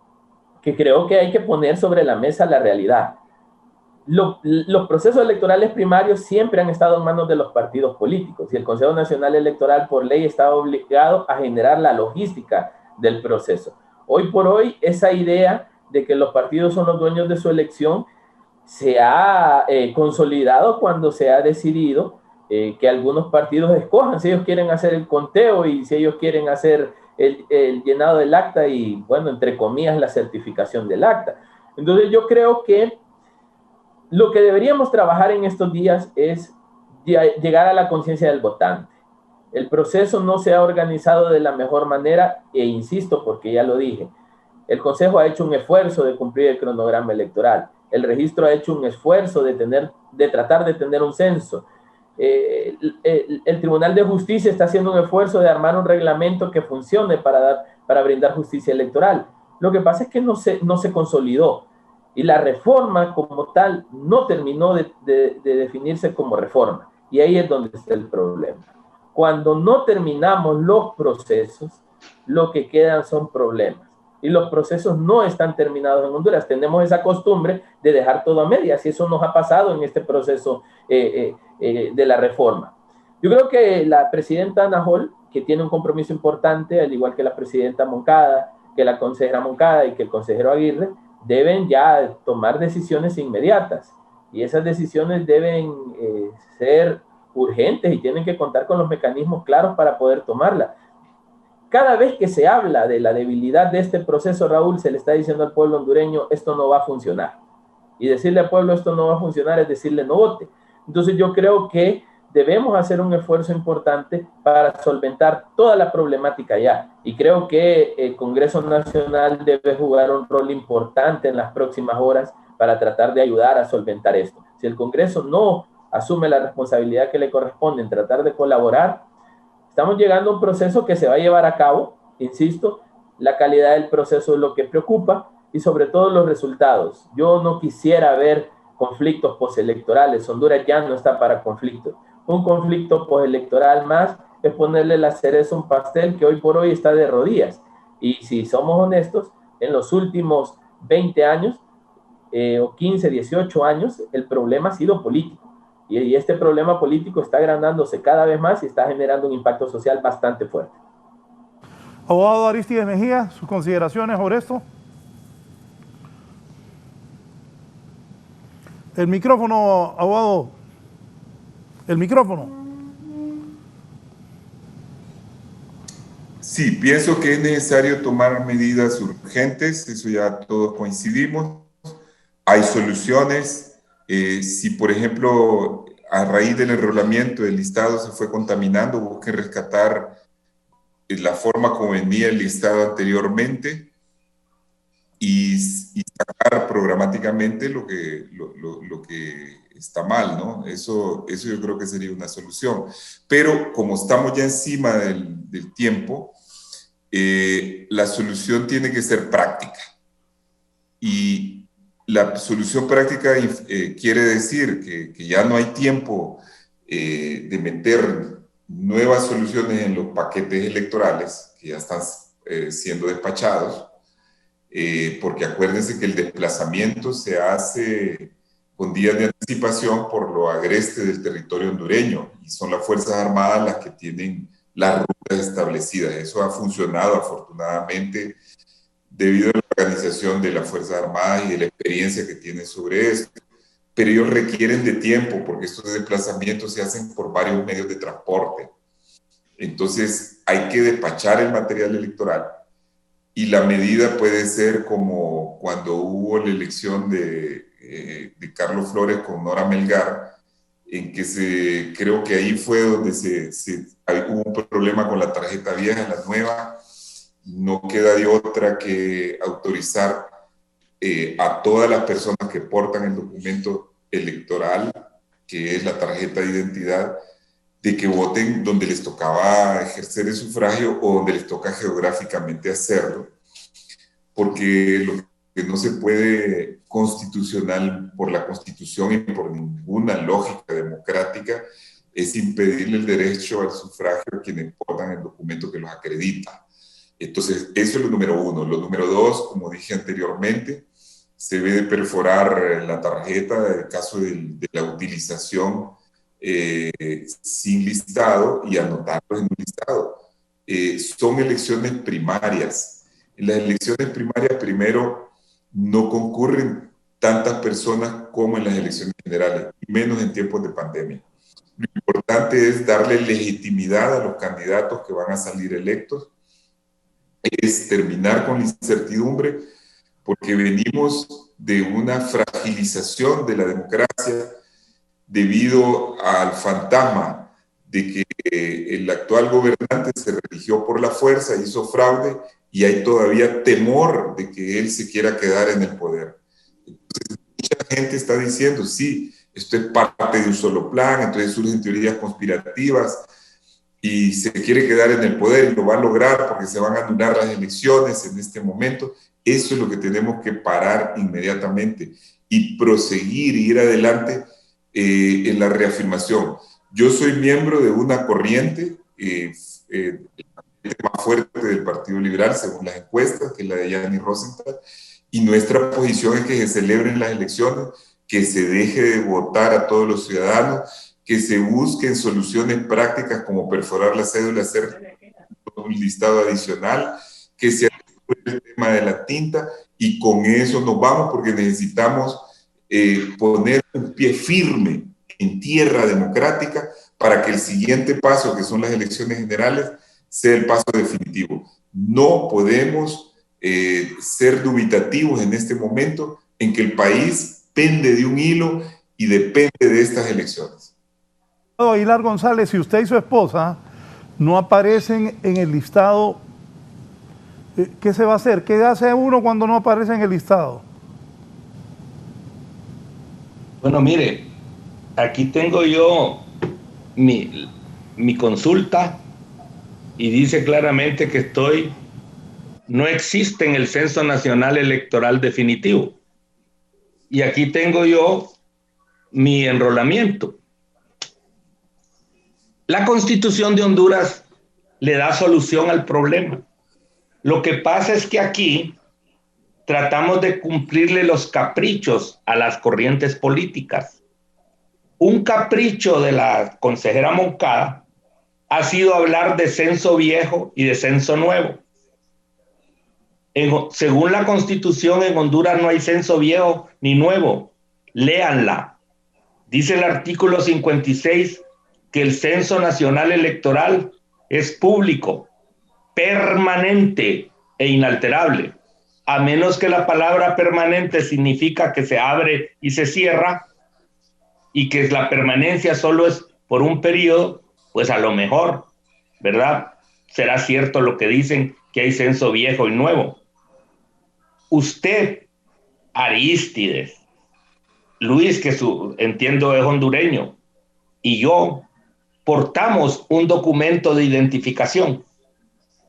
Speaker 4: que creo que hay que poner sobre la mesa la realidad. los procesos electorales primarios siempre han estado en manos de los partidos políticos y el Consejo Nacional Electoral por ley está obligado a generar la logística del proceso. Hoy por hoy, esa idea de que los partidos son los dueños de su elección se ha consolidado cuando se ha decidido que algunos partidos escojan si ellos quieren hacer el conteo y si ellos quieren hacer el llenado del acta y, bueno, entre comillas, la certificación del acta. Entonces yo creo que lo que deberíamos trabajar en estos días es llegar a la conciencia del votante. El proceso no se ha organizado de la mejor manera e insisto, porque ya lo dije, el Consejo ha hecho un esfuerzo de cumplir el cronograma electoral. El registro ha hecho un esfuerzo de tratar de tener un censo. El Tribunal de Justicia está haciendo un esfuerzo de armar un reglamento que funcione para brindar justicia electoral. Lo que pasa es que no se consolidó y la reforma como tal no terminó de definirse como reforma. Y ahí es donde está el problema. Cuando no terminamos los procesos, lo que quedan son problemas. Y los procesos no están terminados en Honduras. Tenemos esa costumbre de dejar todo a medias y eso nos ha pasado en este proceso de la reforma. Yo creo que la presidenta Najol, que tiene un compromiso importante, al igual que la presidenta Moncada, que la consejera Moncada y que el consejero Aguirre, deben ya tomar decisiones inmediatas. Y esas decisiones deben ser urgentes y tienen que contar con los mecanismos claros para poder tomarlas. Cada vez que se habla de la debilidad de este proceso, Raúl, se le está diciendo al pueblo hondureño, esto no va a funcionar. Y decirle al pueblo, esto no va a funcionar, es decirle, no vote. Entonces yo creo que debemos hacer un esfuerzo importante para solventar toda la problemática ya. Y creo que el Congreso Nacional debe jugar un rol importante en las próximas horas para tratar de ayudar a solventar esto. Si el Congreso no asume la responsabilidad que le corresponde en tratar de colaborar, estamos llegando a un proceso que se va a llevar a cabo, insisto, la calidad del proceso es lo que preocupa y sobre todo los resultados. Yo no quisiera ver conflictos postelectorales, Honduras ya no está para conflictos. Un conflicto postelectoral más es ponerle la cereza a un pastel que hoy por hoy está de rodillas. Y si somos honestos, en los últimos 20 años, o 15, 18 años, el problema ha sido político. Y este problema político está agrandándose cada vez más y está generando un impacto social bastante fuerte.
Speaker 2: Abogado Aristides Mejía, sus consideraciones sobre esto. El micrófono, abogado. El micrófono.
Speaker 5: Sí, pienso que es necesario tomar medidas urgentes, eso ya todos coincidimos. Hay soluciones. Si, por ejemplo, a raíz del enrolamiento del listado se fue contaminando, busquen rescatar la forma como venía el listado anteriormente y sacar programáticamente lo que está mal, ¿no? Eso yo creo que sería una solución. Pero como estamos ya encima del tiempo, la solución tiene que ser práctica. Y la solución práctica quiere decir que ya no hay tiempo de meter nuevas soluciones en los paquetes electorales que ya están siendo despachados, porque acuérdense que el desplazamiento se hace con días de anticipación por lo agreste del territorio hondureño y son las Fuerzas Armadas las que tienen las rutas establecidas. Eso ha funcionado afortunadamente debido a la organización de las Fuerzas Armadas y de la experiencia que tienen sobre esto. Pero ellos requieren de tiempo porque estos desplazamientos se hacen por varios medios de transporte. Entonces hay que despachar el material electoral y la medida puede ser como cuando hubo la elección de Carlos Flores con Nora Melgar, en que creo que ahí fue donde hubo un problema con la tarjeta vieja, la nueva. No queda de otra que autorizar a todas las personas que portan el documento electoral, que es la tarjeta de identidad, de que voten donde les tocaba ejercer el sufragio o donde les toca geográficamente hacerlo, porque lo que no se puede constitucional por la Constitución y por ninguna lógica democrática es impedirle el derecho al sufragio a quienes portan el documento que los acredita. Entonces, eso es lo número uno. Lo número dos, como dije anteriormente, se debe de perforar la tarjeta en caso de la utilización sin listado y anotarlos en un listado. Son elecciones primarias. En las elecciones primarias, primero, no concurren tantas personas como en las elecciones generales, y menos en tiempos de pandemia. Lo importante es darle legitimidad a los candidatos que van a salir electos, es terminar con la incertidumbre, porque venimos de una fragilización de la democracia debido al fantasma de que el actual gobernante se religió por la fuerza, hizo fraude y hay todavía temor de que él se quiera quedar en el poder. Entonces, mucha gente está diciendo, sí, esto es parte de un solo plan, entonces surgen teorías conspirativas y se quiere quedar en el poder y lo va a lograr porque se van a anular las elecciones en este momento. Eso es lo que tenemos que parar inmediatamente y proseguir y ir adelante en la reafirmación. Yo soy miembro de una corriente más fuerte del Partido Liberal, según las encuestas, que es la de Yanni Rosenthal, y nuestra posición es que se celebren las elecciones, que se deje de votar a todos los ciudadanos, que se busquen soluciones prácticas como perforar la cédula, hacer un listado adicional, que se arregle el tema de la tinta, y con eso nos vamos porque necesitamos poner un pie firme en tierra democrática para que el siguiente paso, que son las elecciones generales, sea el paso definitivo. No podemos ser dubitativos en este momento en que el país pende de un hilo y depende de estas elecciones.
Speaker 2: Aguilar González, si usted y su esposa no aparecen en el listado, ¿qué se va a hacer? ¿Qué hace uno cuando no aparece en el listado?
Speaker 3: Bueno, mire, aquí tengo yo mi consulta y dice claramente que no existe en el Censo Nacional Electoral definitivo. Y aquí tengo yo mi enrolamiento. La Constitución de Honduras le da solución al problema. Lo que pasa es que aquí tratamos de cumplirle los caprichos a las corrientes políticas. Un capricho de la consejera Moncada ha sido hablar de censo viejo y de censo nuevo. Según la Constitución, en Honduras no hay censo viejo ni nuevo. Léanla. Dice el artículo 56 que el Censo Nacional Electoral es público, permanente e inalterable. A menos que la palabra permanente significa que se abre y se cierra y que la permanencia solo es por un periodo, pues a lo mejor, ¿verdad? Será cierto lo que dicen que hay censo viejo y nuevo. Usted, Arístides, Luis, que entiendo es hondureño, y yo portamos un documento de identificación.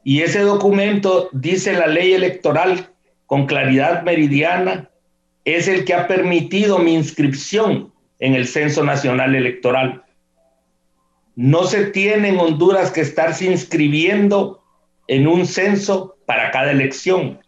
Speaker 3: Y ese documento, dice la ley electoral con claridad meridiana, es el que ha permitido mi inscripción en el Censo Nacional Electoral. No se tiene en Honduras que estarse inscribiendo en un censo para cada elección.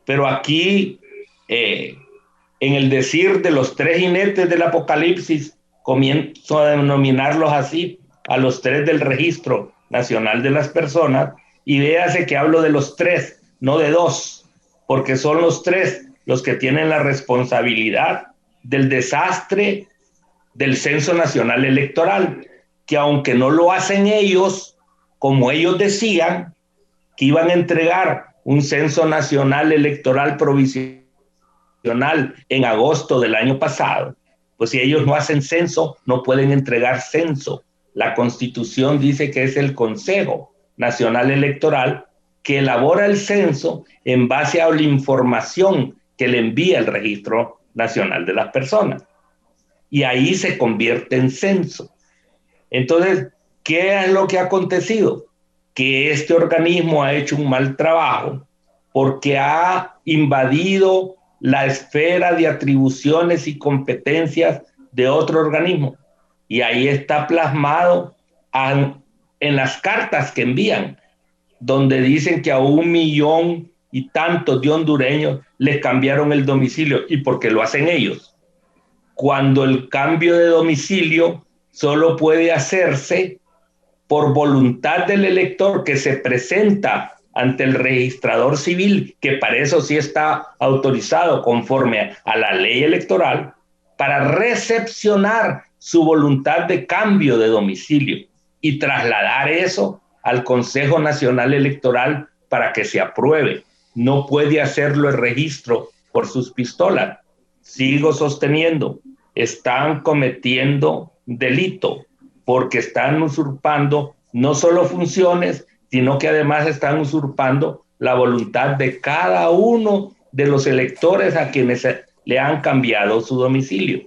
Speaker 3: Pero aquí, en el decir de los tres jinetes del Apocalipsis, comienzo a denominarlos así, a los tres del Registro Nacional de las Personas, y véase que hablo de los tres, no de dos, porque son los tres los que tienen la responsabilidad del desastre del Censo Nacional Electoral, que aunque no lo hacen ellos, como ellos decían, que iban a entregar un Censo Nacional Electoral provisional en agosto del año pasado, pues si ellos no hacen censo, no pueden entregar censo. La Constitución dice que es el Consejo Nacional Electoral que elabora el censo en base a la información que le envía el Registro Nacional de las Personas. Y ahí se convierte en censo. Entonces, ¿qué es lo que ha acontecido? Que este organismo ha hecho un mal trabajo porque ha invadido la esfera de atribuciones y competencias de otro organismo. Y ahí está plasmado en las cartas que envían, donde dicen que a 1 y tantos de hondureños les cambiaron el domicilio. ¿Y por qué lo hacen ellos? Cuando el cambio de domicilio solo puede hacerse por voluntad del elector que se presenta ante el registrador civil, que para eso sí está autorizado conforme a la ley electoral, para recepcionar su voluntad de cambio de domicilio y trasladar eso al Consejo Nacional Electoral para que se apruebe. No puede hacerlo el registro por sus pistolas. Sigo sosteniendo, están cometiendo delito porque están usurpando no solo funciones, sino que además están usurpando la voluntad de cada uno de los electores a quienes le han cambiado su domicilio.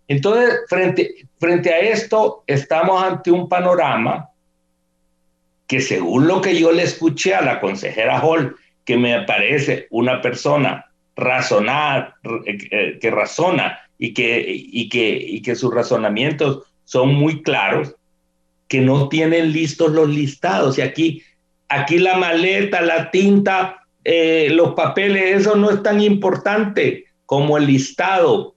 Speaker 3: Entonces, frente a esto, estamos ante un panorama que, según lo que yo le escuché a la consejera Hall, que me parece una persona razonada, que razona y que sus razonamientos son muy claros, que no tienen listos los listados. Y aquí la maleta, la tinta, los papeles, eso no es tan importante como el listado.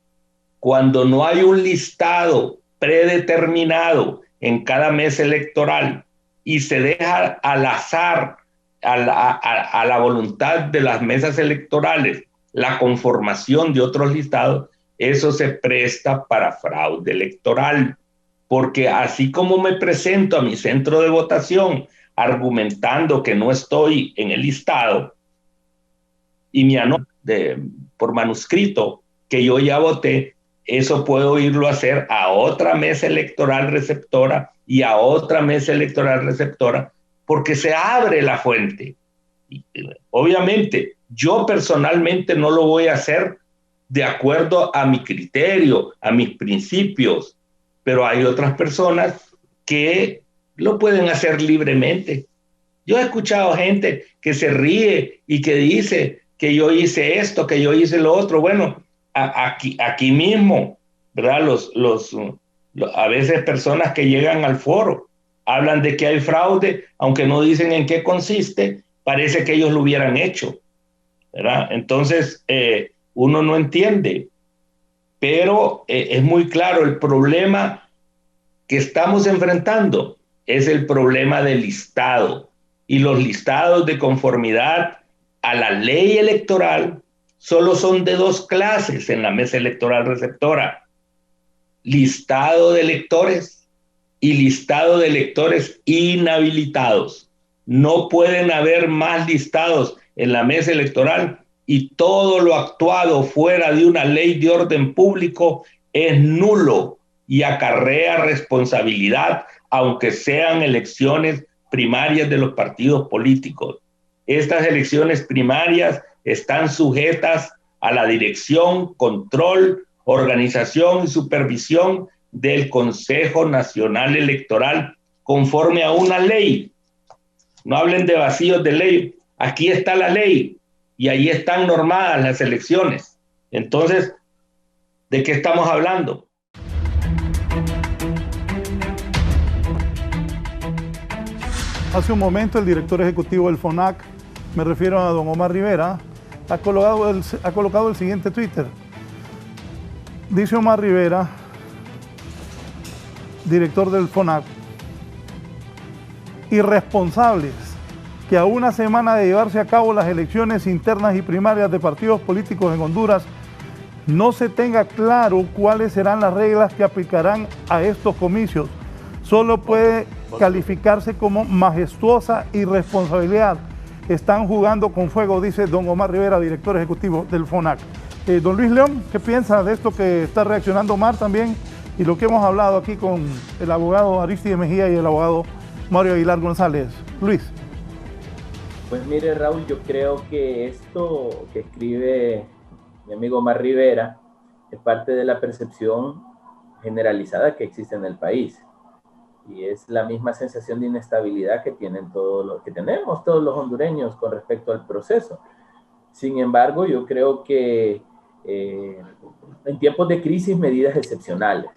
Speaker 3: Cuando no hay un listado predeterminado en cada mes electoral y se deja al azar, a la voluntad de las mesas electorales, la conformación de otros listados, eso se presta para fraude electoral. Porque así como me presento a mi centro de votación argumentando que no estoy en el listado y me anoto por manuscrito que yo ya voté, eso puedo irlo a hacer a otra mesa electoral receptora y a otra mesa electoral receptora, porque se abre la fuente. Y, obviamente, yo personalmente no lo voy a hacer de acuerdo a mi criterio, a mis principios, pero hay otras personas que lo pueden hacer libremente. Yo he escuchado gente que se ríe y que dice que yo hice esto, que yo hice lo otro. Bueno, aquí mismo, ¿verdad? A veces personas que llegan al foro hablan de que hay fraude, aunque no dicen en qué consiste, parece que ellos lo hubieran hecho, ¿verdad? Entonces, uno no entiende. Pero es muy claro, el problema que estamos enfrentando es el problema del listado. Y los listados de conformidad a la ley electoral solo son de dos clases en la mesa electoral receptora: listado de electores y listado de electores inhabilitados. No pueden haber más listados en la mesa electoral, y todo lo actuado fuera de una ley de orden público es nulo y acarrea responsabilidad, aunque sean elecciones primarias de los partidos políticos. Estas elecciones primarias están sujetas a la dirección, control, organización y supervisión del Consejo Nacional Electoral conforme a una ley. No hablen de vacíos de ley. Aquí está la ley. Y ahí están normadas las elecciones. Entonces, ¿de qué estamos hablando?
Speaker 2: Hace un momento el director ejecutivo del FONAC, me refiero a don Omar Rivera, ha colocado el siguiente Twitter. Dice Omar Rivera, director del FONAC: irresponsables que a una semana de llevarse a cabo las elecciones internas y primarias de partidos políticos en Honduras no se tenga claro cuáles serán las reglas que aplicarán a estos comicios. Solo puede calificarse como majestuosa irresponsabilidad. Están jugando con fuego, dice don Omar Rivera, director ejecutivo del FONAC. Don Luis León, ¿qué piensa de esto que está reaccionando Omar también y lo que hemos hablado aquí con el abogado Aristide Mejía y el abogado Mario Aguilar González? Luis.
Speaker 4: Pues mire, Raúl, yo creo que esto que escribe mi amigo Omar Rivera es parte de la percepción generalizada que existe en el país. Y es la misma sensación de inestabilidad que tenemos todos los hondureños con respecto al proceso. Sin embargo, yo creo que en tiempos de crisis, medidas excepcionales.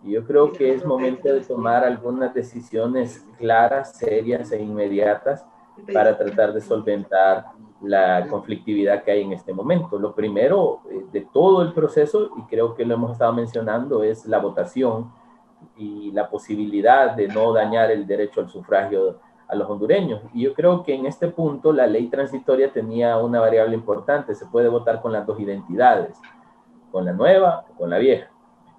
Speaker 4: Y yo creo que es momento de tomar algunas decisiones claras, serias e inmediatas para tratar de solventar la conflictividad que hay en este momento. Lo primero de todo el proceso, y creo que lo hemos estado mencionando, es la votación y la posibilidad de no dañar el derecho al sufragio a los hondureños. Y yo creo que en este punto la ley transitoria tenía una variable importante. Se puede votar con las dos identidades, con la nueva o con la vieja.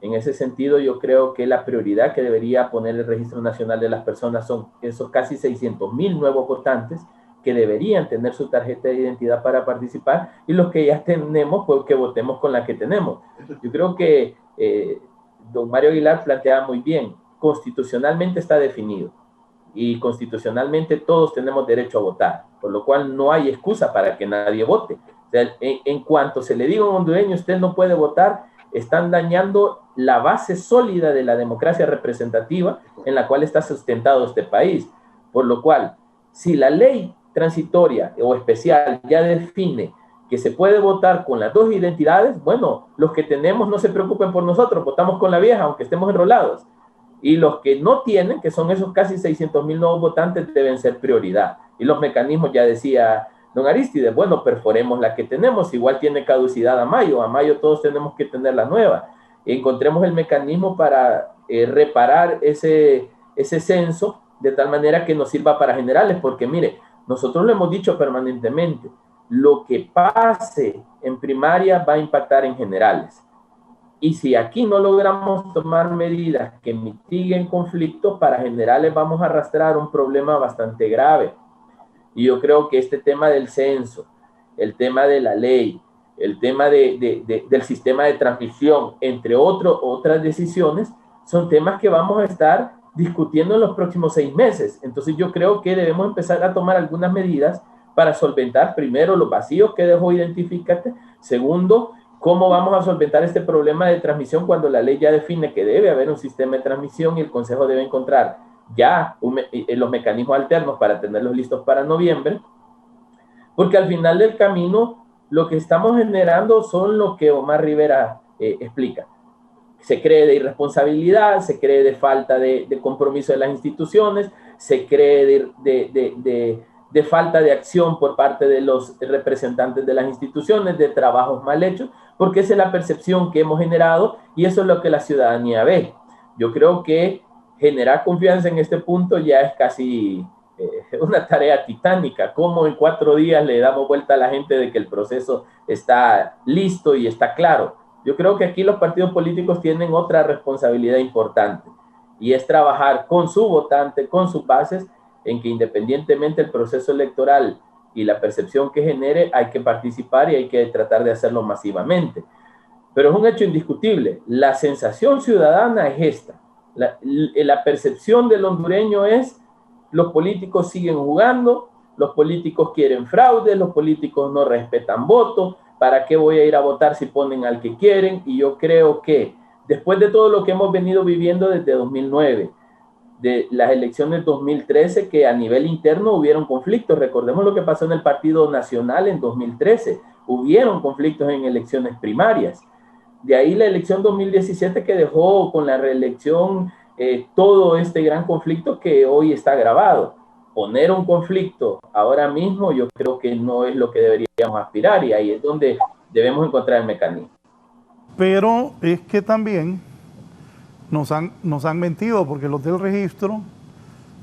Speaker 4: En ese sentido, yo creo que la prioridad que debería poner el Registro Nacional de las Personas son esos casi 600,000 nuevos votantes que deberían tener su tarjeta de identidad para participar, y los que ya tenemos, pues que votemos con la que tenemos. Yo creo que don Mario Aguilar planteaba muy bien, constitucionalmente está definido, y constitucionalmente todos tenemos derecho a votar, por lo cual no hay excusa para que nadie vote. O sea, en cuanto se le diga a un hondureño, usted no puede votar, están dañando la base sólida de la democracia representativa en la cual está sustentado este país. Por lo cual, si la ley transitoria o especial ya define que se puede votar con las dos identidades, bueno, los que tenemos no se preocupen por nosotros, votamos con la vieja, aunque estemos enrolados. Y los que no tienen, que son esos casi 600,000 nuevos votantes, deben ser prioridad. Y los mecanismos, ya decía don Aristides, bueno, perforemos la que tenemos, igual tiene caducidad a mayo todos tenemos que tener la nueva. Encontremos el mecanismo para reparar ese censo de tal manera que nos sirva para generales, porque mire, nosotros lo hemos dicho permanentemente, lo que pase en primaria va a impactar en generales. Y si aquí no logramos tomar medidas que mitiguen conflictos, para generales vamos a arrastrar un problema bastante grave. Y yo creo que este tema del censo, el tema de la ley, el tema del sistema de transmisión, entre otras decisiones, son temas que vamos a estar discutiendo en los próximos 6 meses. Entonces yo creo que debemos empezar a tomar algunas medidas para solventar primero los vacíos que dejó Identifícate, segundo, cómo vamos a solventar este problema de transmisión cuando la ley ya define que debe haber un sistema de transmisión y el Consejo debe encontrar ya los mecanismos alternos para tenerlos listos para noviembre, porque al final del camino lo que estamos generando son lo que Omar Rivera explica. Se cree de irresponsabilidad, se cree de falta de compromiso de las instituciones, se cree de falta de acción por parte de los representantes de las instituciones, de trabajos mal hechos, porque esa es la percepción que hemos generado y eso es lo que la ciudadanía ve. Yo creo que generar confianza en este punto ya es casi una tarea titánica. Cómo en 4 días le damos vuelta a la gente de que el proceso está listo y está claro. Yo creo que aquí los partidos políticos tienen otra responsabilidad importante y es trabajar con su votante, con sus bases, en que independientemente del proceso electoral y la percepción que genere, hay que participar y hay que tratar de hacerlo masivamente. Pero es un hecho indiscutible. La sensación ciudadana es esta. La percepción del hondureño es: los políticos siguen jugando, los políticos quieren fraude, los políticos no respetan votos, ¿para qué voy a ir a votar si ponen al que quieren? Y yo creo que después de todo lo que hemos venido viviendo desde 2009, de las elecciones 2013, que a nivel interno hubieron conflictos, recordemos lo que pasó en el Partido Nacional en 2013, hubieron conflictos en elecciones primarias. De ahí la elección 2017 que dejó con la reelección todo este gran conflicto que hoy está agravado. Poner un conflicto ahora mismo yo creo que no es lo que deberíamos aspirar y ahí es donde debemos encontrar el mecanismo.
Speaker 2: Pero es que también nos han mentido, porque los del registro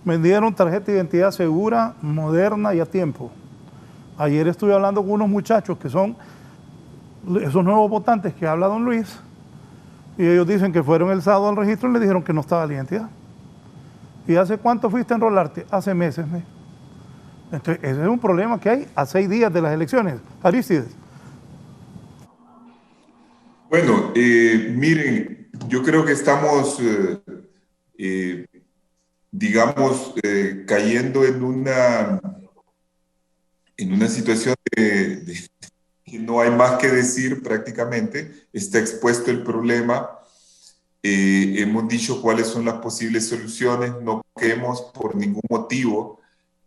Speaker 2: vendieron tarjeta de identidad segura, moderna y a tiempo. Ayer estuve hablando con unos muchachos que son esos nuevos votantes que habla don Luis, y ellos dicen que fueron el sábado al registro y le dijeron que no estaba la identidad. ¿Y hace cuánto fuiste a enrolarte? Hace meses. Entonces, ese es un problema que hay a 6 días de las elecciones. Aristides.
Speaker 5: Bueno, miren, yo creo que estamos, digamos, cayendo en una situación que no hay más que decir prácticamente. Está expuesto el problema. Hemos dicho cuáles son las posibles soluciones. No queremos por ningún motivo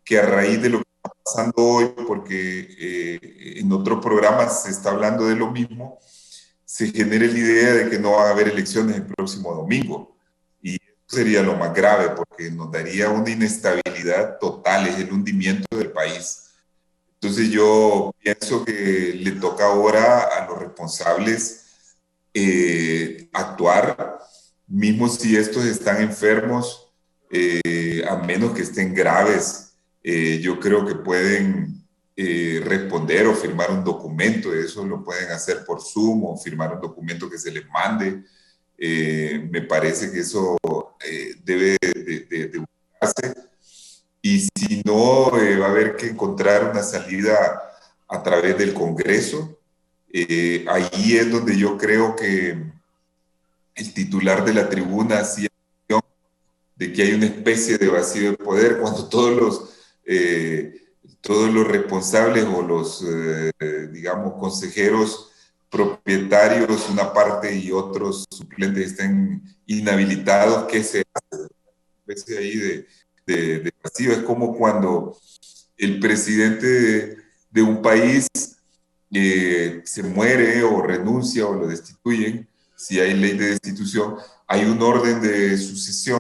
Speaker 5: que a raíz de lo que está pasando hoy, porque en otros programas se está hablando de lo mismo, se genere la idea de que no va a haber elecciones el próximo domingo. Y sería lo más grave porque nos daría una inestabilidad total, es el hundimiento del país. Entonces yo pienso que le toca ahora a los responsables actuar, mismo si estos están enfermos, a menos que estén graves, yo creo que pueden responder o firmar un documento. Eso lo pueden hacer por Zoom o firmar un documento que se les mande. Me parece que eso debe de buscarse, y si no, va a haber que encontrar una salida a través del Congreso. Ahí es donde yo creo que el titular de la tribuna hacía de que hay una especie de vacío de poder cuando todos los responsables o los, digamos, consejeros propietarios, una parte, y otros suplentes estén inhabilitados. ¿Qué se hace? Una especie ahí de vacío. Es como cuando el presidente de un país se muere o renuncia o lo destituyen. Si hay ley de destitución, hay un orden de sucesión,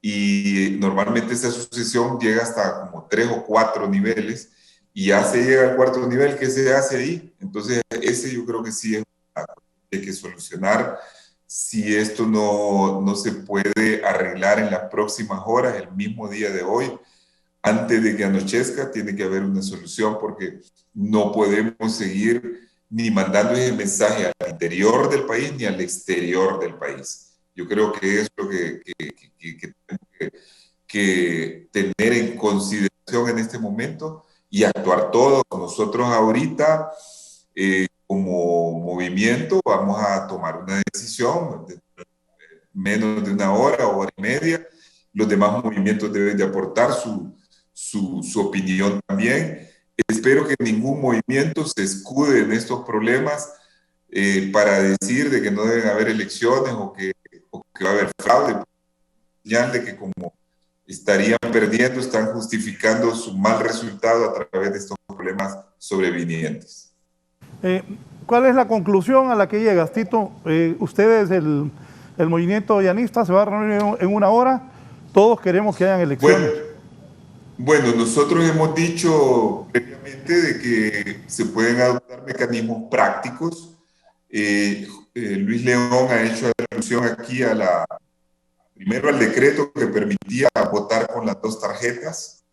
Speaker 5: y normalmente esa sucesión llega hasta como 3 o 4 niveles, y ya se llega al 4.º nivel. ¿Qué se hace ahí? Entonces ese yo creo que sí es una cosa que hay que solucionar. Si esto no se puede arreglar en las próximas horas, el mismo día de hoy, antes de que anochezca, tiene que haber una solución, porque no podemos seguir ni mandando ese mensaje al interior del país ni al exterior del país. Yo creo que es lo que tenemos que tener en consideración en este momento y actuar todos. Nosotros ahorita, como movimiento, vamos a tomar una decisión de menos de una hora o hora y media. Los demás movimientos deben de aportar su opinión también. Espero que ningún movimiento se escude en estos problemas para decir de que no deben haber elecciones o que va a haber fraude. Señal de que como estarían perdiendo, están justificando su mal resultado a través de estos problemas sobrevinientes.
Speaker 2: ¿Cuál es la conclusión a la que llegas, Tito? Ustedes, el movimiento llanista, se va a reunir en una hora. Todos queremos que hayan elecciones.
Speaker 5: Bueno, nosotros hemos dicho previamente de que se pueden adoptar mecanismos prácticos. Luis León ha hecho alusión aquí primero al decreto que permitía votar con las 2 tarjetas.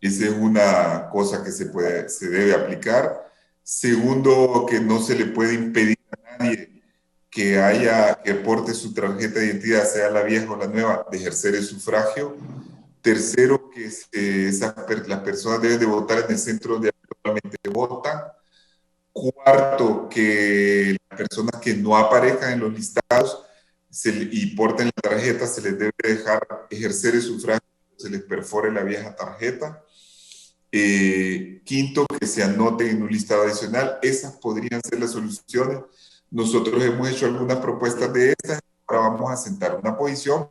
Speaker 5: Esa es una cosa que se debe aplicar. Segundo, que no se le puede impedir a nadie que porte su tarjeta de identidad, sea la vieja o la nueva, de ejercer el sufragio. Tercero, que las personas deben de votar en el centro donde actualmente votan. Cuarto, que las personas que no aparezcan en los listados y porten la tarjeta, se les debe dejar ejercer el sufragio, se les perfore la vieja tarjeta. Quinto, que se anoten en un listado adicional. Esas podrían ser las soluciones. Nosotros hemos hecho algunas propuestas de estas. Ahora vamos a sentar una posición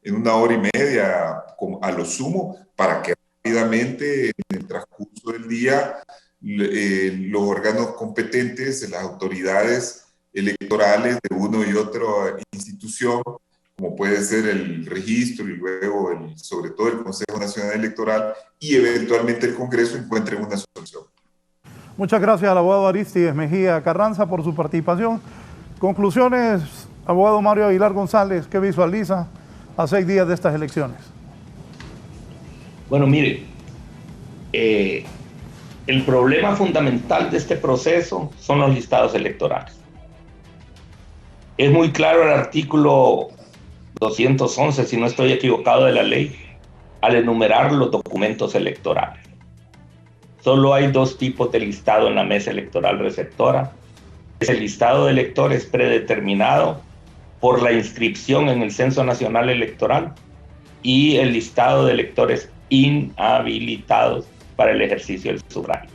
Speaker 5: en una hora y media, a lo sumo, para que rápidamente, en el transcurso del día, los órganos competentes, las autoridades electorales de uno y otra institución, como puede ser el registro y luego sobre todo el Consejo Nacional Electoral y eventualmente el Congreso, encuentren una solución.
Speaker 2: Muchas gracias al abogado Aristides Mejía Carranza por su participación. Conclusiones, abogado Mario Aguilar González, ¿qué visualiza a 6 días de estas elecciones?
Speaker 3: Bueno, mire, el problema fundamental de este proceso son los listados electorales. Es muy claro el artículo 211, si no estoy equivocado, de la ley, al enumerar los documentos electorales. Solo hay 2 tipos de listado en la mesa electoral receptora. Es el listado de electores predeterminado por la inscripción en el Censo Nacional Electoral y el listado de electores inhabilitados para el ejercicio del sufragio.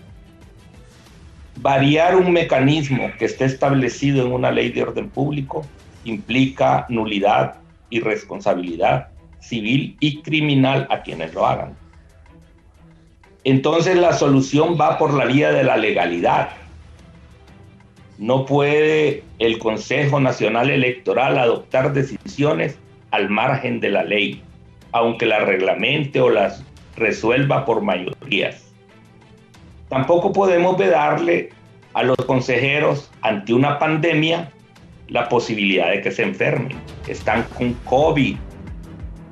Speaker 3: Variar un mecanismo que esté establecido en una ley de orden público implica nulidad y responsabilidad civil y criminal a quienes lo hagan. Entonces la solución va por la vía de la legalidad. No puede el Consejo Nacional Electoral adoptar decisiones al margen de la ley, aunque la reglamente o las resuelva por mayorías. Tampoco podemos vedarle a los consejeros ante una pandemia la posibilidad de que se enfermen. Están con COVID.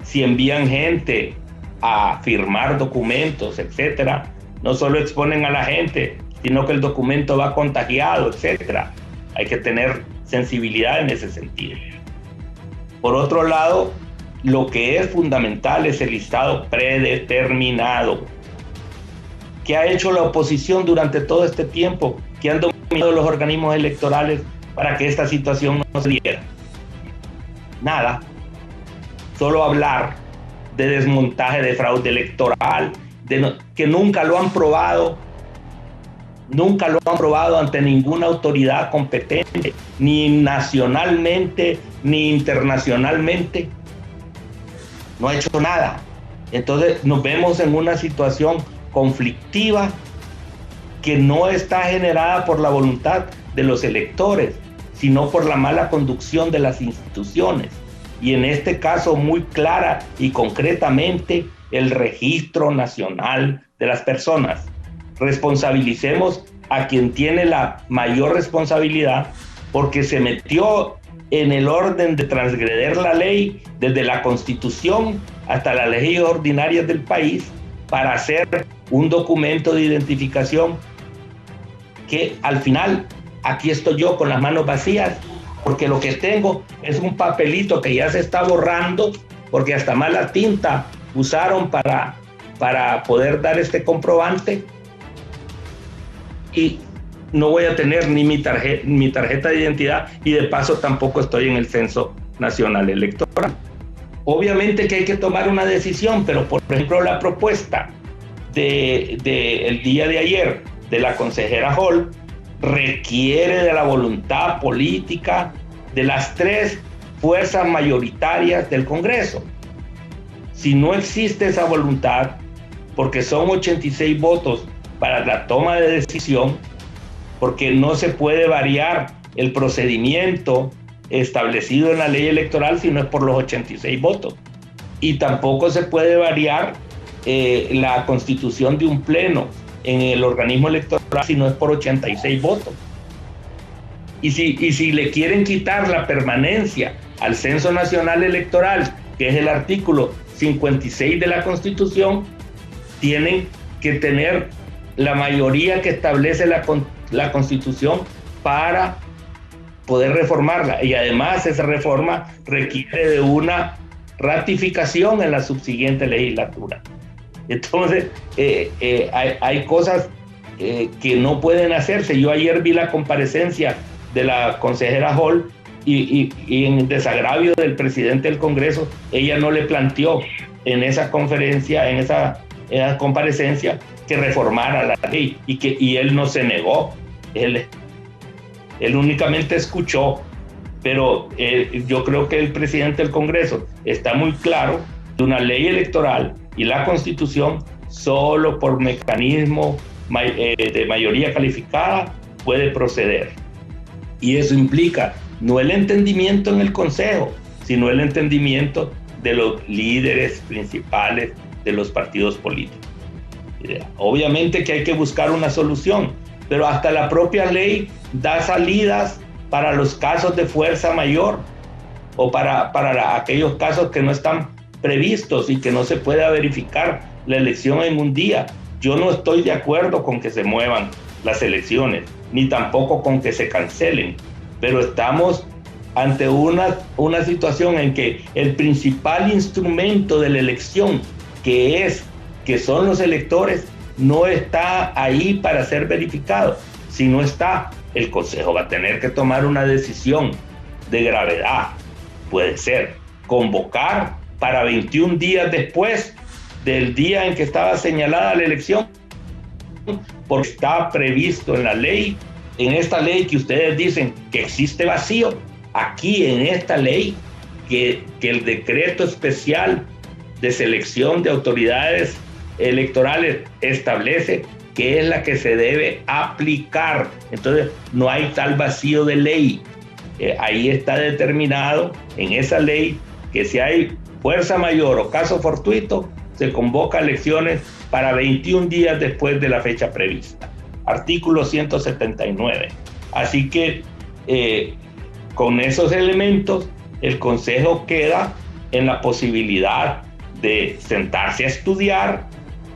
Speaker 3: Si envían gente a firmar documentos, etcétera, no solo exponen a la gente, sino que el documento va contagiado, etcétera. Hay que tener sensibilidad en ese sentido. Por otro lado, lo que es fundamental es el listado predeterminado. ¿Qué ha hecho la oposición durante todo este tiempo? ¿Qué han dominado los organismos electorales para que esta situación no se diera? Nada. Solo hablar de desmontaje de fraude electoral, que nunca lo han probado. Nunca lo han probado ante ninguna autoridad competente, ni nacionalmente, ni internacionalmente. No ha hecho nada. Entonces nos vemos en una situación conflictiva que no está generada por la voluntad de los electores, sino por la mala conducción de las instituciones. Y en este caso muy clara y concretamente el Registro Nacional de las Personas. Responsabilicemos a quien tiene la mayor responsabilidad porque se metió en el orden de transgreder la ley desde la Constitución hasta las leyes ordinarias del país para hacer un documento de identificación que al final aquí estoy yo con las manos vacías porque lo que tengo es un papelito que ya se está borrando porque hasta mala tinta usaron para poder dar este comprobante. Y no voy a tener ni mi tarjeta de identidad y de paso tampoco estoy en el Censo Nacional Electoral. Obviamente que hay que tomar una decisión, pero por ejemplo la propuesta del día de ayer de la consejera Hall requiere de la voluntad política de las 3 fuerzas mayoritarias del Congreso. Si no existe esa voluntad, porque son 86 votos para la toma de decisión, porque no se puede variar el procedimiento establecido en la ley electoral si no es por los 86 votos. Y tampoco se puede variar la constitución de un pleno en el organismo electoral si no es por 86 votos. Y si le quieren quitar la permanencia al Censo Nacional Electoral, que es el artículo 56 de la Constitución, tienen que tener la mayoría que establece la Constitución para poder reformarla. Y además esa reforma requiere de una ratificación en la subsiguiente legislatura. Entonces, hay cosas que no pueden hacerse. Yo ayer vi la comparecencia de la consejera Hall y en desagravio del presidente del Congreso, ella no le planteó en esa conferencia, en esa comparecencia, que reformara la ley y él no se negó. Él únicamente escuchó, pero yo creo que el presidente del Congreso está muy claro que una ley electoral y la Constitución solo por mecanismo de mayoría calificada puede proceder. Y eso implica no el entendimiento en el Consejo, sino el entendimiento de los líderes principales de los partidos políticos. Obviamente que hay que buscar una solución, pero hasta la propia ley da salidas para los casos de fuerza mayor o para aquellos casos que no están previstos y que no se pueda verificar la elección en un día. Yo no estoy de acuerdo con que se muevan las elecciones, ni tampoco con que se cancelen, pero estamos ante una situación en que el principal instrumento de la elección, que son los electores, no está ahí para ser verificado. Si no está, el Consejo va a tener que tomar una decisión de gravedad. Puede ser convocar para 21 días después del día en que estaba señalada la elección, porque está previsto en la ley, en esta ley que ustedes dicen que existe vacío, aquí en esta ley, que el decreto especial de selección de autoridades electorales establece que es la que se debe aplicar. Entonces no hay tal vacío de ley. Ahí está determinado en esa ley que si hay fuerza mayor o caso fortuito, se convoca elecciones para 21 días después de la fecha prevista. Artículo 179. Así que con esos elementos, el Consejo queda en la posibilidad de sentarse a estudiar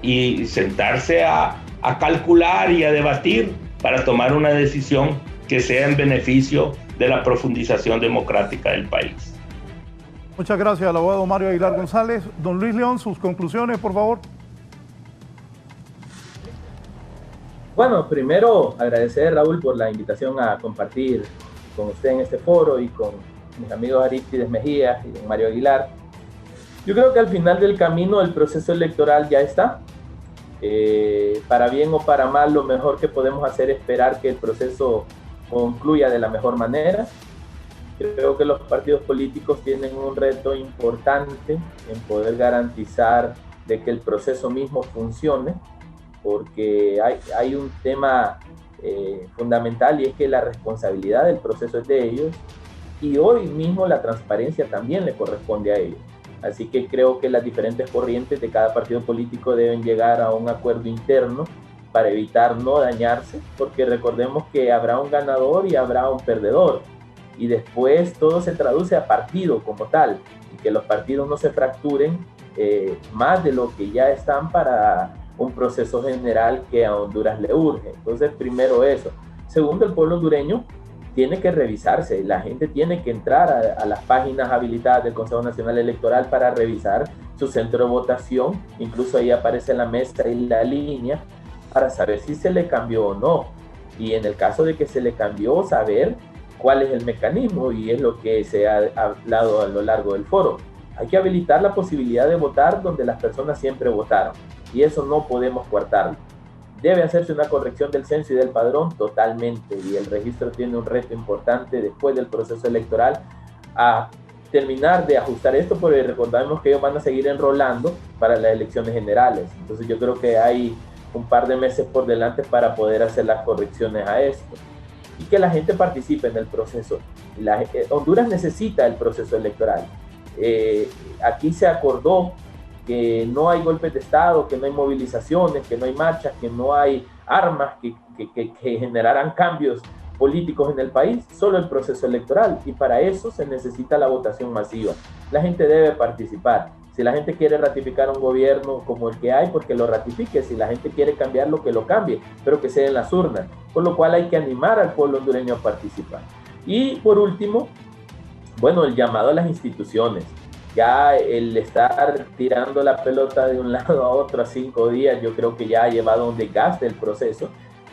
Speaker 3: y sentarse a calcular y a debatir para tomar una decisión que sea en beneficio de la profundización democrática del país.
Speaker 2: Muchas gracias al abogado Mario Aguilar González. Don Luis León, sus conclusiones, por favor.
Speaker 4: Bueno, primero agradecer, Raúl, por la invitación a compartir con usted en este foro y con mis amigos Arístides Mejía y don Mario Aguilar. Yo creo que al final del camino el proceso electoral ya está. Para bien o para mal, lo mejor que podemos hacer es esperar que el proceso concluya de la mejor manera. Creo que los partidos políticos tienen un reto importante en poder garantizar de que el proceso mismo funcione, porque hay un tema fundamental, y es que la responsabilidad del proceso es de ellos, y hoy mismo la transparencia también le corresponde a ellos. Así que creo que las diferentes corrientes de cada partido político deben llegar a un acuerdo interno para evitar no dañarse, porque recordemos que habrá un ganador y habrá un perdedor, y después todo se traduce a partido como tal, y que los partidos no se fracturen más de lo que ya están para un proceso general que a Honduras le urge. Entonces, primero eso. Segundo, el pueblo hondureño tiene que revisarse, la gente tiene que entrar a las páginas habilitadas del Consejo Nacional Electoral para revisar su centro de votación, incluso ahí aparece la mesa y la línea, para saber si se le cambió o no, y en el caso de que se le cambió, saber cuál es el mecanismo, y es lo que se ha hablado a lo largo del foro. Hay que habilitar la posibilidad de votar donde las personas siempre votaron, y eso no podemos coartarlo. Debe hacerse una corrección del censo y del padrón totalmente, y el registro tiene un reto importante después del proceso electoral a terminar de ajustar esto, porque recordamos que ellos van a seguir enrolando para las elecciones generales. Entonces yo creo que hay un par de meses por delante para poder hacer las correcciones a esto, y que la gente participe en el proceso. Honduras necesita el proceso electoral. Aquí se acordó que no hay golpes de Estado, que no hay movilizaciones, que no hay marchas, que no hay armas que generaran cambios políticos en el país, solo el proceso electoral, y para eso se necesita la votación masiva. La gente debe participar. Si la gente quiere ratificar un gobierno como el que hay, pues que lo ratifique. Si la gente quiere cambiarlo, que lo cambie, pero que sea en las urnas. Por lo cual hay que animar al pueblo hondureño a participar. Y por último, bueno, el llamado a las instituciones. Ya el estar tirando la pelota de un lado a otro a 5 días, yo creo que ya ha llevado a un desgaste el proceso,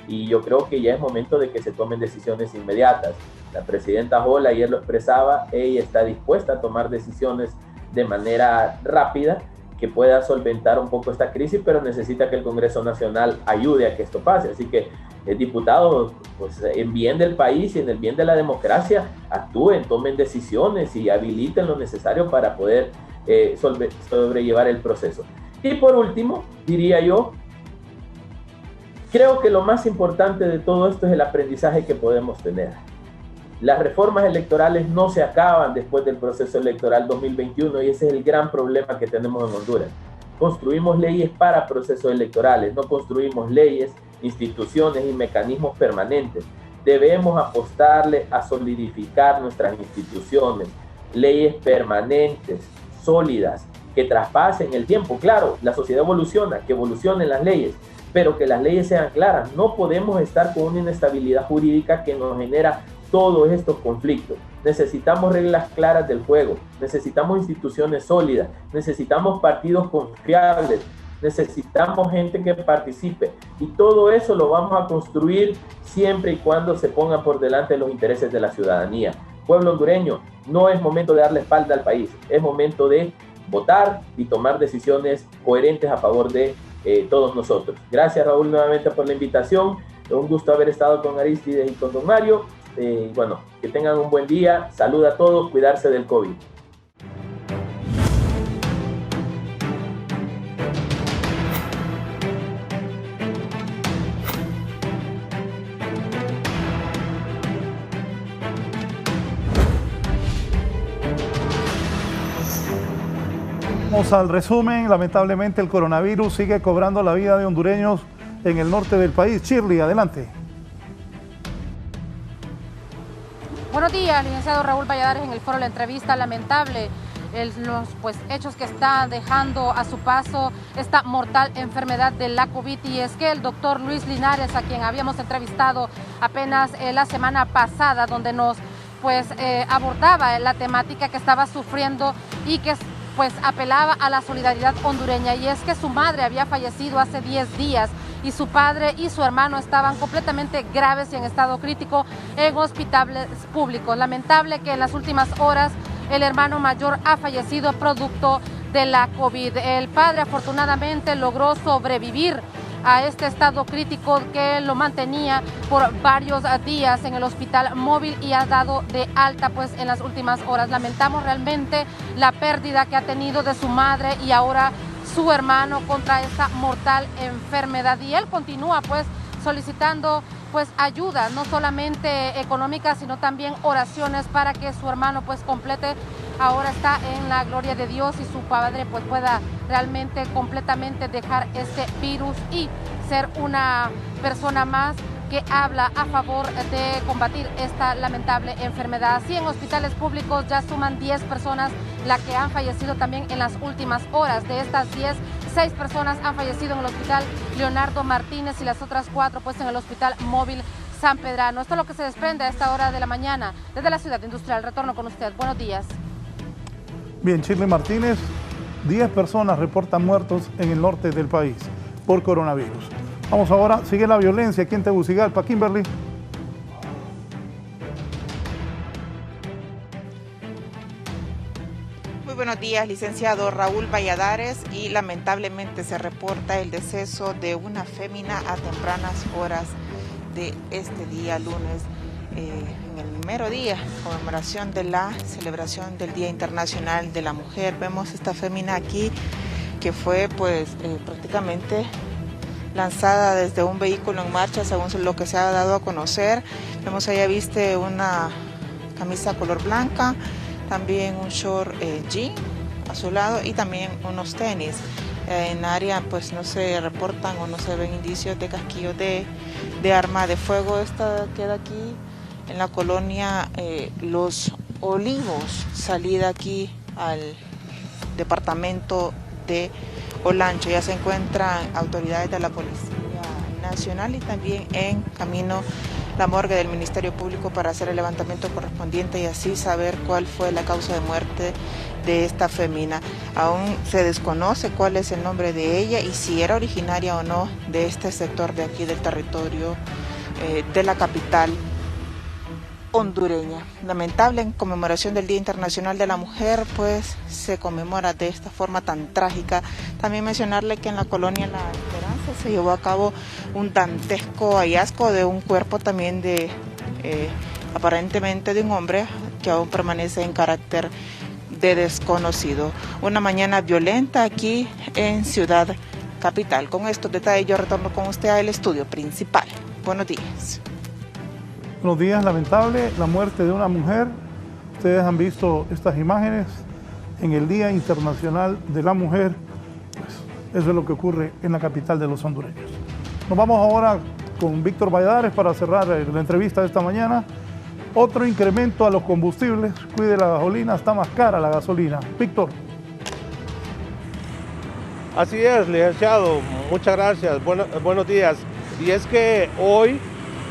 Speaker 4: y yo creo que ya es momento de que se tomen decisiones inmediatas. La presidenta Hall ayer lo expresaba, ella está dispuesta a tomar decisiones de manera rápida que pueda solventar un poco esta crisis, pero necesita que el Congreso Nacional ayude a que esto pase. Así que diputados, pues en bien del país y en el bien de la democracia, actúen, tomen decisiones y habiliten lo necesario para poder sobrellevar el proceso. Y por último, diría yo, creo que lo más importante de todo esto es el aprendizaje que podemos tener. Las reformas electorales no se acaban después del proceso electoral 2021, y ese es el gran problema que tenemos en Honduras. Construimos leyes para procesos electorales, no construimos leyes, instituciones y mecanismos permanentes. Debemos apostarle a solidificar nuestras instituciones, leyes permanentes, sólidas, que traspasen el tiempo. Claro, la sociedad evoluciona, que evolucionen las leyes, pero que las leyes sean claras. No podemos estar con una inestabilidad jurídica que nos genera todos estos conflictos. Necesitamos reglas claras del juego, necesitamos instituciones sólidas, necesitamos partidos confiables, necesitamos gente que participe, y todo eso lo vamos a construir siempre y cuando se pongan por delante los intereses de la ciudadanía. Pueblo hondureño, no es momento de darle espalda al país, es momento de votar y tomar decisiones coherentes a favor de todos nosotros. Gracias, Raúl, nuevamente por la invitación. Un gusto haber estado con Arístides y con don Mario. Bueno, que tengan un buen día. Salud a todos, cuidarse del COVID.
Speaker 2: Vamos al resumen. Lamentablemente el coronavirus sigue cobrando la vida de hondureños en el norte del país. Shirley, adelante.
Speaker 7: Buenos días, licenciado Raúl Valladares. En el foro La Entrevista, lamentable los hechos que está dejando a su paso esta mortal enfermedad de la COVID, y es que el doctor Luis Linares, a quien habíamos entrevistado apenas la semana pasada, donde nos abordaba la temática que estaba sufriendo y que apelaba a la solidaridad hondureña, y es que su madre había fallecido hace 10 días y su padre y su hermano estaban completamente graves y en estado crítico en hospitales públicos. Lamentable que en las últimas horas el hermano mayor ha fallecido producto de la COVID. El padre afortunadamente logró sobrevivir a este estado crítico que lo mantenía por varios días en el hospital móvil y ha dado de alta en las últimas horas. Lamentamos realmente la pérdida que ha tenido de su madre y ahora su hermano contra esta mortal enfermedad, y él continúa solicitando ayuda, no solamente económica, sino también oraciones para que su hermano complete. Ahora está en la gloria de Dios y su padre pueda realmente completamente dejar este virus y ser una persona más que habla a favor de combatir esta lamentable enfermedad. Así, en hospitales públicos ya suman 10 personas las que han fallecido también en las últimas horas. De estas 10, 6 personas han fallecido en el hospital Leonardo Martínez y las otras 4 en el hospital móvil San Pedrano. Esto es lo que se desprende a esta hora de la mañana desde la ciudad industrial. Retorno con usted. Buenos días.
Speaker 2: Bien, Shirley Martínez, 10 personas reportan muertos en el norte del país por coronavirus. Vamos ahora, sigue la violencia aquí en Tegucigalpa. Kimberly.
Speaker 8: Muy buenos días, licenciado Raúl Valladares, y lamentablemente se reporta el deceso de una fémina a tempranas horas de este día lunes, en el mero día, conmemoración de la celebración del Día Internacional de la Mujer. Vemos esta fémina aquí que fue prácticamente lanzada desde un vehículo en marcha, según lo que se ha dado a conocer. Vemos allá viste una camisa color blanca, también un short jean azulado y también unos tenis. En área no se reportan o no se ven indicios de casquillos de arma de fuego. Esta queda aquí en la colonia Los Olivos, salida aquí al departamento de Olancho. Ya se encuentran autoridades de la Policía Nacional y también en camino la morgue del Ministerio Público para hacer el levantamiento correspondiente y así saber cuál fue la causa de muerte de esta fémina. Aún se desconoce cuál es el nombre de ella y si era originaria o no de este sector de aquí del territorio de la capital hondureña. Lamentable, en conmemoración del Día Internacional de la Mujer, se conmemora de esta forma tan trágica. También mencionarle que en la colonia La Esperanza se llevó a cabo un dantesco hallazgo de un cuerpo también de aparentemente de un hombre que aún permanece en carácter de desconocido. Una mañana violenta aquí en Ciudad Capital. Con estos detalles yo retorno con usted al estudio principal. Buenos días.
Speaker 2: Buenos días, lamentable la muerte de una mujer. Ustedes han visto estas imágenes en el Día Internacional de la Mujer. Eso es lo que ocurre en la capital de los hondureños. Nos vamos ahora con Víctor Valladares para cerrar la entrevista de esta mañana. Otro incremento a los combustibles. Cuide la gasolina, está más cara la gasolina. Víctor.
Speaker 9: Así es, licenciado. Muchas gracias. Buenos días. Y es que hoy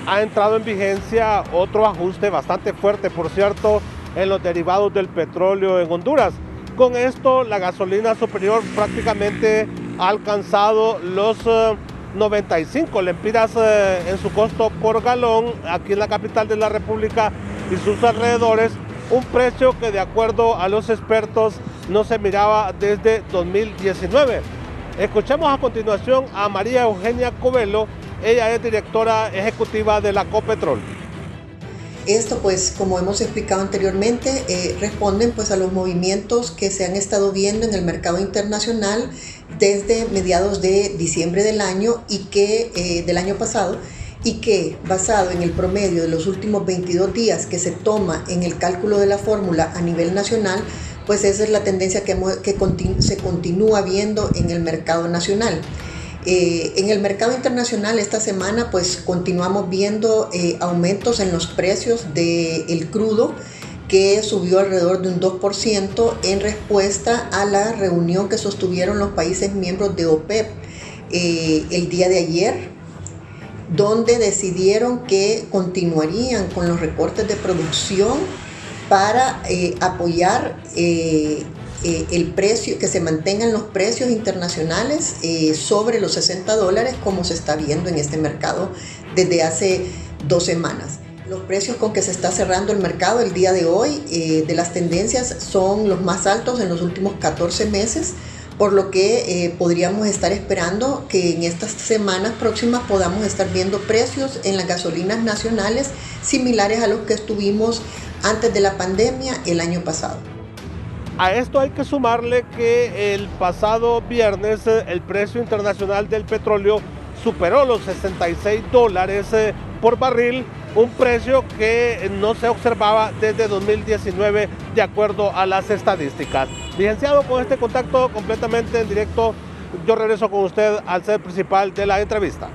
Speaker 9: ha entrado en vigencia otro ajuste bastante fuerte, por cierto, en los derivados del petróleo en Honduras. Con esto, la gasolina superior prácticamente ha alcanzado los 95 lempiras en su costo por galón aquí en la capital de la República y sus alrededores, un precio que de acuerdo a los expertos no se miraba desde 2019. Escuchemos a continuación a María Eugenia Covelo. Ella es directora ejecutiva de la Copetrol.
Speaker 10: Esto, como hemos explicado anteriormente, responden a los movimientos que se han estado viendo en el mercado internacional desde mediados de diciembre del año del año pasado, y que, basado en el promedio de los últimos 22 días que se toma en el cálculo de la fórmula a nivel nacional, pues esa es la tendencia que se continúa viendo en el mercado nacional. En el mercado internacional esta semana pues continuamos viendo aumentos en los precios del crudo, que subió alrededor de un 2% en respuesta a la reunión que sostuvieron los países miembros de OPEP el día de ayer, donde decidieron que continuarían con los recortes de producción para apoyar el precio, que se mantengan los precios internacionales sobre los $60 como se está viendo en este mercado desde hace 2 semanas. Los precios con que se está cerrando el mercado el día de hoy de las tendencias son los más altos en los últimos 14 meses, por lo que podríamos estar esperando que en estas semanas próximas podamos estar viendo precios en las gasolinas nacionales similares a los que estuvimos antes de la pandemia el año pasado.
Speaker 9: A esto hay que sumarle que el pasado viernes el precio internacional del petróleo superó los $66 por barril, un precio que no se observaba desde 2019 de acuerdo a las estadísticas. Licenciado, con este contacto completamente en directo, yo regreso con usted al set principal de la entrevista.